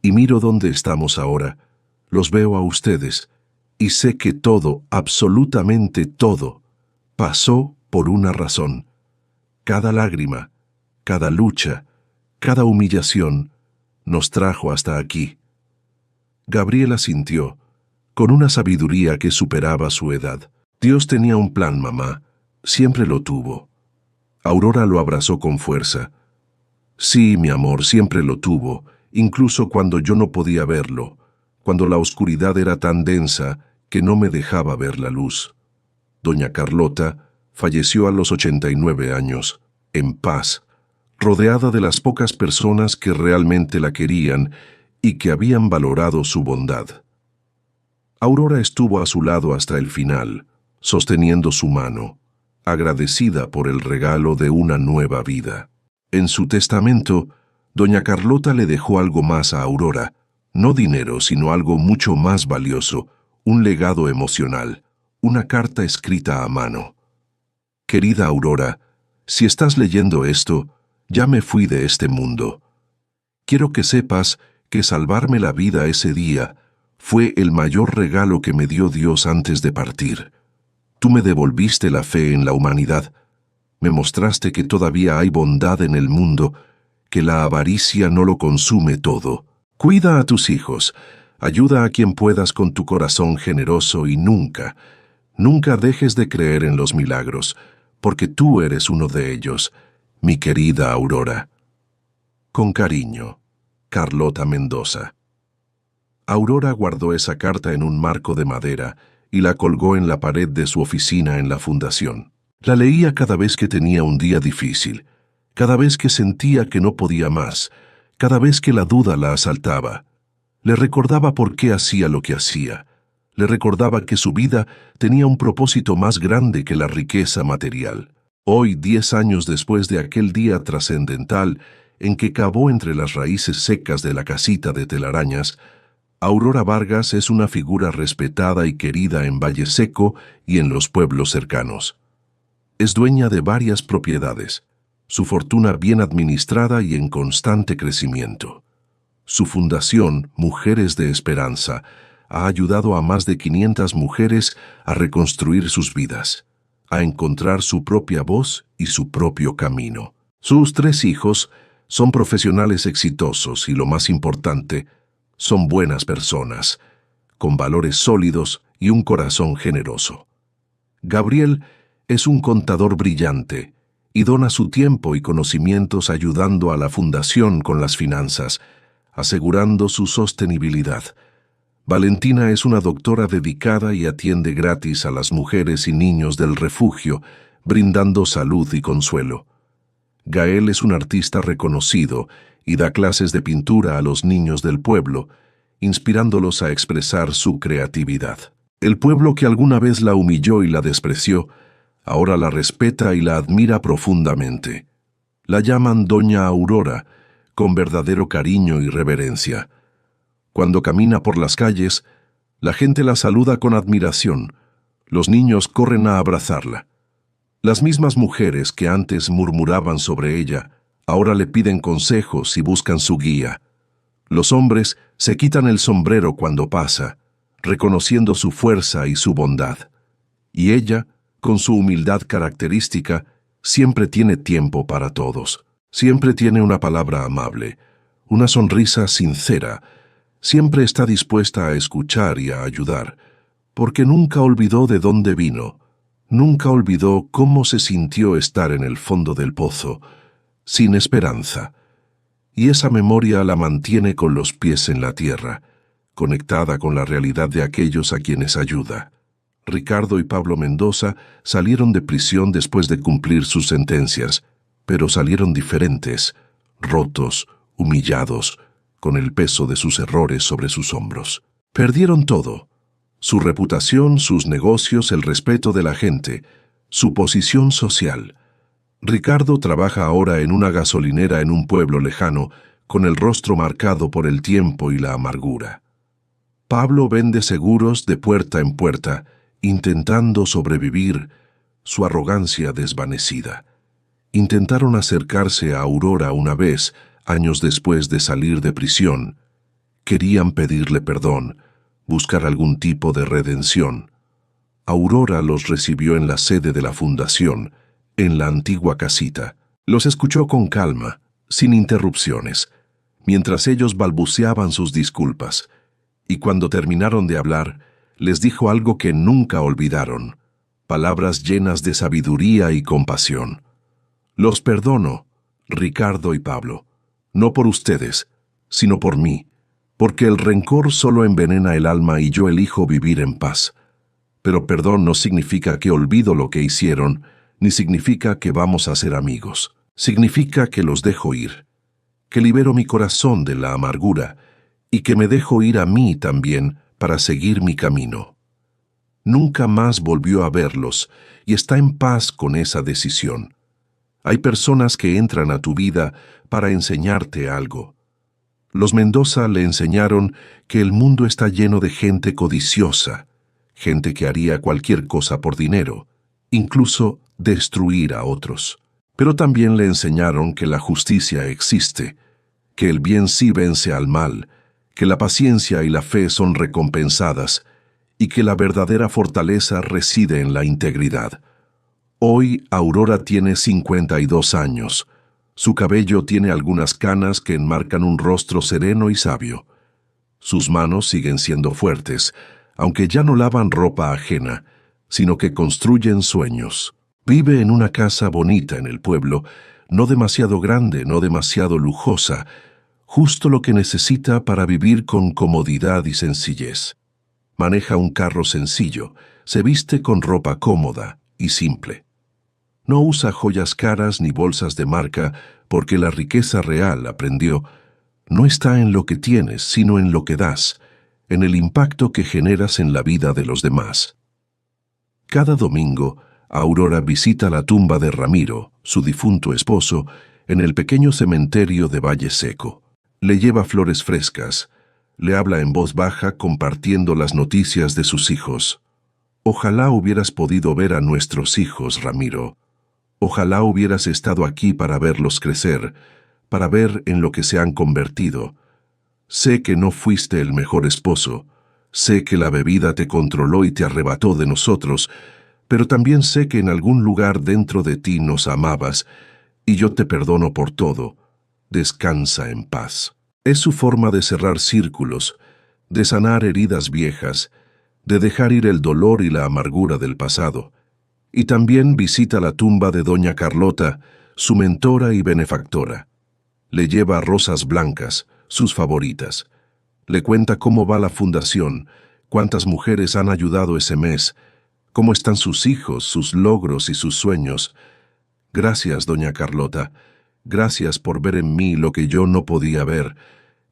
Y miro dónde estamos ahora, los veo a ustedes, y sé que todo, absolutamente todo, pasó por una razón. Cada lágrima, cada lucha, cada humillación, nos trajo hasta aquí». Gabriela sintió, con una sabiduría que superaba su edad. «Dios tenía un plan, mamá. Siempre lo tuvo». Aurora lo abrazó con fuerza. «Sí, mi amor, siempre lo tuvo, incluso cuando yo no podía verlo, cuando la oscuridad era tan densa que no me dejaba ver la luz». Doña Carlota falleció a los 89 años, en paz, rodeada de las pocas personas que realmente la querían y que habían valorado su bondad. Aurora estuvo a su lado hasta el final, sosteniendo su mano, agradecida por el regalo de una nueva vida. En su testamento, doña Carlota le dejó algo más a Aurora, no dinero, sino algo mucho más valioso, un legado emocional, una carta escrita a mano. Querida Aurora, si estás leyendo esto, ya me fui de este mundo. Quiero que sepas que salvarme la vida ese día fue el mayor regalo que me dio Dios antes de partir. Tú me devolviste la fe en la humanidad. Me mostraste que todavía hay bondad en el mundo, que la avaricia no lo consume todo. Cuida a tus hijos, ayuda a quien puedas con tu corazón generoso y nunca dejes de creer en los milagros, porque tú eres uno de ellos, mi querida Aurora. Con cariño, Carlota Mendoza. Aurora guardó esa carta en un marco de madera y la colgó en la pared de su oficina en la fundación. La leía cada vez que tenía un día difícil, cada vez que sentía que no podía más, cada vez que la duda la asaltaba. Le recordaba por qué hacía lo que hacía. Le recordaba que su vida tenía un propósito más grande que la riqueza material. Hoy, 10 años después de aquel día trascendental en que cavó entre las raíces secas de la casita de telarañas, Aurora Vargas es una figura respetada y querida en Valle Seco y en los pueblos cercanos. Es dueña de varias propiedades, su fortuna bien administrada y en constante crecimiento. Su fundación, Mujeres de Esperanza, ha ayudado a más de 500 mujeres a reconstruir sus vidas, a encontrar su propia voz y su propio camino. Sus 3 hijos son profesionales exitosos y, lo más importante, son buenas personas, con valores sólidos y un corazón generoso. Gabriel es un contador brillante y dona su tiempo y conocimientos ayudando a la fundación con las finanzas, asegurando su sostenibilidad. Valentina es una doctora dedicada y atiende gratis a las mujeres y niños del refugio, brindando salud y consuelo. Gael es un artista reconocido y da clases de pintura a los niños del pueblo, inspirándolos a expresar su creatividad. El pueblo que alguna vez la humilló y la despreció, ahora la respeta y la admira profundamente. La llaman Doña Aurora, con verdadero cariño y reverencia. Cuando camina por las calles, la gente la saluda con admiración. Los niños corren a abrazarla. Las mismas mujeres que antes murmuraban sobre ella, ahora le piden consejos y buscan su guía. Los hombres se quitan el sombrero cuando pasa, reconociendo su fuerza y su bondad. Y ella, con su humildad característica, siempre tiene tiempo para todos. Siempre tiene una palabra amable, una sonrisa sincera. Siempre está dispuesta a escuchar y a ayudar, porque nunca olvidó de dónde vino, nunca olvidó cómo se sintió estar en el fondo del pozo, sin esperanza. Y esa memoria la mantiene con los pies en la tierra, conectada con la realidad de aquellos a quienes ayuda. Ricardo y Pablo Mendoza salieron de prisión después de cumplir sus sentencias, pero salieron diferentes, rotos, humillados, con el peso de sus errores sobre sus hombros. Perdieron todo: su reputación, sus negocios, el respeto de la gente, su posición social. Ricardo trabaja ahora en una gasolinera en un pueblo lejano, con el rostro marcado por el tiempo y la amargura. Pablo vende seguros de puerta en puerta, intentando sobrevivir, su arrogancia desvanecida. Intentaron acercarse a Aurora una vez, años después de salir de prisión. Querían pedirle perdón, buscar algún tipo de redención. Aurora los recibió en la sede de la fundación, en la antigua casita. Los escuchó con calma, sin interrupciones, mientras ellos balbuceaban sus disculpas, y cuando terminaron de hablar, les dijo algo que nunca olvidaron, palabras llenas de sabiduría y compasión. Los perdono, Ricardo y Pablo, no por ustedes, sino por mí, porque el rencor solo envenena el alma y yo elijo vivir en paz. Pero perdón no significa que olvido lo que hicieron, ni significa que vamos a ser amigos. Significa que los dejo ir, que libero mi corazón de la amargura y que me dejo ir a mí también para seguir mi camino. Nunca más volvió a verlos y está en paz con esa decisión. Hay personas que entran a tu vida para enseñarte algo. Los Mendoza le enseñaron que el mundo está lleno de gente codiciosa, gente que haría cualquier cosa por dinero, incluso destruir a otros. Pero también le enseñaron que la justicia existe, que el bien sí vence al mal, que la paciencia y la fe son recompensadas y que la verdadera fortaleza reside en la integridad. Hoy Aurora tiene 52 años. Su cabello tiene algunas canas que enmarcan un rostro sereno y sabio. Sus manos siguen siendo fuertes, aunque ya no lavan ropa ajena, sino que construyen sueños. Vive en una casa bonita en el pueblo, no demasiado grande, no demasiado lujosa, justo lo que necesita para vivir con comodidad y sencillez. Maneja un carro sencillo, se viste con ropa cómoda y simple. No usa joyas caras ni bolsas de marca porque la riqueza real, aprendió, no está en lo que tienes, sino en lo que das, en el impacto que generas en la vida de los demás. Cada domingo, Aurora visita la tumba de Ramiro, su difunto esposo, en el pequeño cementerio de Valle Seco. Le lleva flores frescas, le habla en voz baja compartiendo las noticias de sus hijos. Ojalá hubieras podido ver a nuestros hijos, Ramiro. Ojalá hubieras estado aquí para verlos crecer, para ver en lo que se han convertido. Sé que no fuiste el mejor esposo, sé que la bebida te controló y te arrebató de nosotros, pero también sé que en algún lugar dentro de ti nos amabas, y yo te perdono por todo. Descansa en paz. Es su forma de cerrar círculos, de sanar heridas viejas, de dejar ir el dolor y la amargura del pasado. Y también visita la tumba de doña Carlota, su mentora y benefactora. Le lleva rosas blancas, sus favoritas. Le cuenta cómo va la fundación, cuántas mujeres han ayudado ese mes, cómo están sus hijos, sus logros y sus sueños. Gracias, doña Carlota. Gracias por ver en mí lo que yo no podía ver.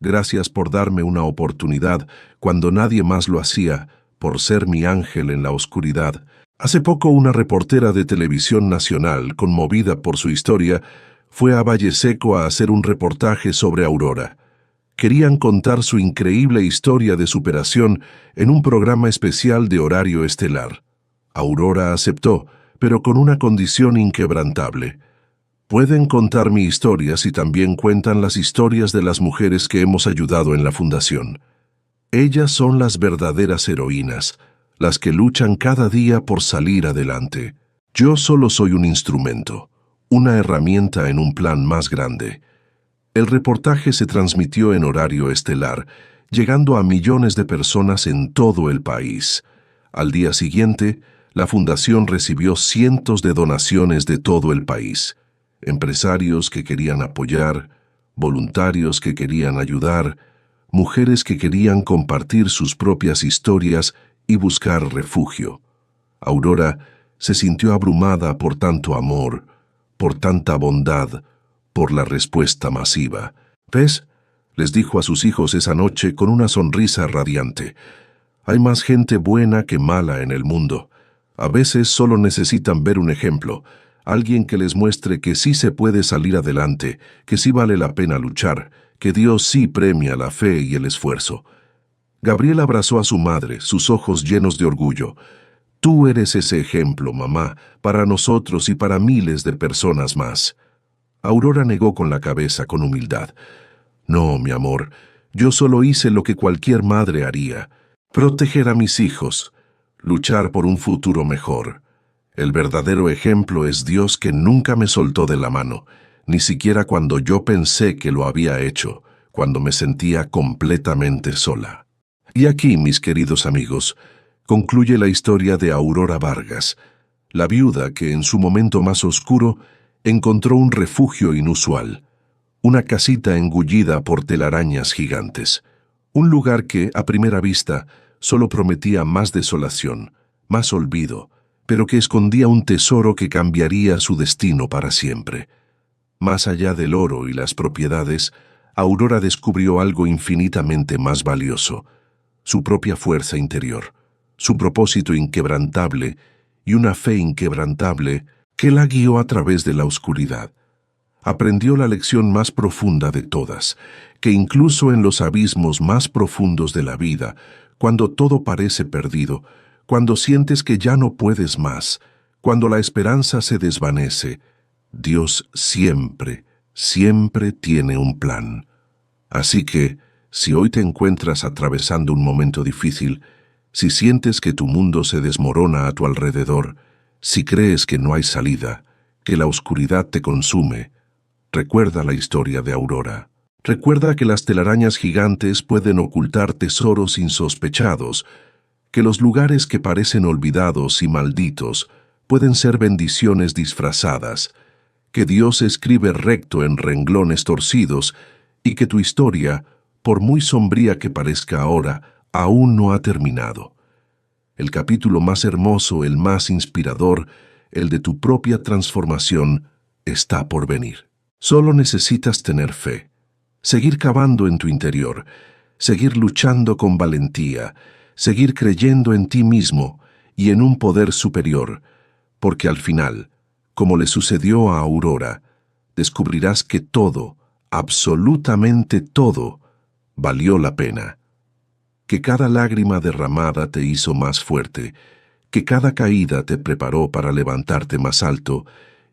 Gracias por darme una oportunidad cuando nadie más lo hacía, por ser mi ángel en la oscuridad. Hace poco una reportera de televisión nacional, conmovida por su historia, fue a Valle Seco a hacer un reportaje sobre Aurora. Querían contar su increíble historia de superación en un programa especial de horario estelar. Aurora aceptó, pero con una condición inquebrantable. Pueden contar mi historia si también cuentan las historias de las mujeres que hemos ayudado en la fundación. Ellas son las verdaderas heroínas, las que luchan cada día por salir adelante. Yo solo soy un instrumento, una herramienta en un plan más grande. El reportaje se transmitió en horario estelar, llegando a millones de personas en todo el país. Al día siguiente, la fundación recibió cientos de donaciones de todo el país. Empresarios que querían apoyar, voluntarios que querían ayudar, mujeres que querían compartir sus propias historias y buscar refugio. Aurora se sintió abrumada por tanto amor, por tanta bondad, por la respuesta masiva. ¿Ves?, les dijo a sus hijos esa noche con una sonrisa radiante. Hay más gente buena que mala en el mundo. A veces solo necesitan ver un ejemplo, alguien que les muestre que sí se puede salir adelante, que sí vale la pena luchar, que Dios sí premia la fe y el esfuerzo. Gabriel abrazó a su madre, sus ojos llenos de orgullo. Tú eres ese ejemplo, mamá, para nosotros y para miles de personas más. Aurora negó con la cabeza con humildad. No, mi amor, yo solo hice lo que cualquier madre haría. Proteger a mis hijos, luchar por un futuro mejor. El verdadero ejemplo es Dios, que nunca me soltó de la mano, ni siquiera cuando yo pensé que lo había hecho, cuando me sentía completamente sola. Y aquí, mis queridos amigos, concluye la historia de Aurora Vargas, la viuda que en su momento más oscuro encontró un refugio inusual, una casita engullida por telarañas gigantes, un lugar que, a primera vista, solo prometía más desolación, más olvido, pero que escondía un tesoro que cambiaría su destino para siempre. Más allá del oro y las propiedades, Aurora descubrió algo infinitamente más valioso: su propia fuerza interior, su propósito inquebrantable y una fe inquebrantable que la guió a través de la oscuridad. Aprendió la lección más profunda de todas, que incluso en los abismos más profundos de la vida, cuando todo parece perdido, cuando sientes que ya no puedes más, cuando la esperanza se desvanece, Dios siempre, siempre tiene un plan. Así que, si hoy te encuentras atravesando un momento difícil, si sientes que tu mundo se desmorona a tu alrededor, si crees que no hay salida, que la oscuridad te consume, recuerda la historia de Aurora. Recuerda que las telarañas gigantes pueden ocultar tesoros insospechados, que los lugares que parecen olvidados y malditos pueden ser bendiciones disfrazadas, que Dios escribe recto en renglones torcidos y que tu historia, por muy sombría que parezca ahora, aún no ha terminado. El capítulo más hermoso, el más inspirador, el de tu propia transformación, está por venir. Solo necesitas tener fe, seguir cavando en tu interior, seguir luchando con valentía, seguir creyendo en ti mismo y en un poder superior, porque al final, como le sucedió a Aurora, descubrirás que todo, absolutamente todo, valió la pena. Que cada lágrima derramada te hizo más fuerte, que cada caída te preparó para levantarte más alto,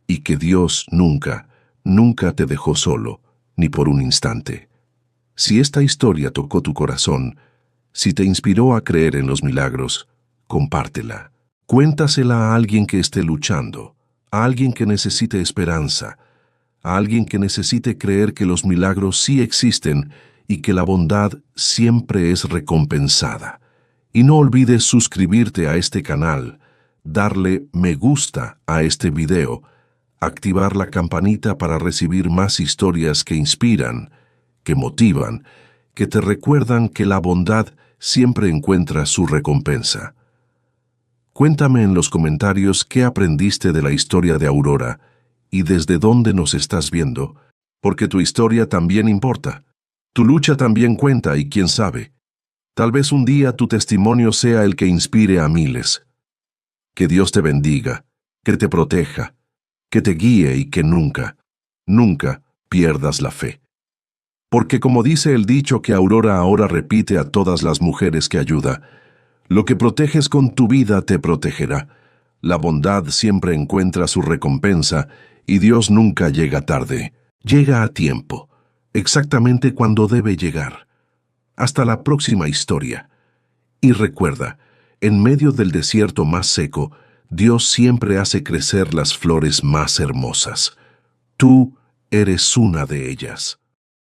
y que Dios nunca, nunca te dejó solo, ni por un instante. Si esta historia tocó tu corazón, si te inspiró a creer en los milagros, compártela. Cuéntasela a alguien que esté luchando, a alguien que necesite esperanza, a alguien que necesite creer que los milagros sí existen y que la bondad siempre es recompensada. Y no olvides suscribirte a este canal, darle me gusta a este video, activar la campanita para recibir más historias que inspiran, que motivan, que te recuerdan que la bondad siempre encuentra su recompensa. Cuéntame en los comentarios qué aprendiste de la historia de Aurora y desde dónde nos estás viendo, porque tu historia también importa. Tu lucha también cuenta y quién sabe, tal vez un día tu testimonio sea el que inspire a miles. Que Dios te bendiga, que te proteja, que te guíe y que nunca, nunca pierdas la fe. Porque como dice el dicho que Aurora ahora repite a todas las mujeres que ayuda, lo que proteges con tu vida te protegerá. La bondad siempre encuentra su recompensa y Dios nunca llega tarde, llega a tiempo, exactamente cuando debe llegar. Hasta la próxima historia. Y recuerda, en medio del desierto más seco, Dios siempre hace crecer las flores más hermosas. Tú eres una de ellas.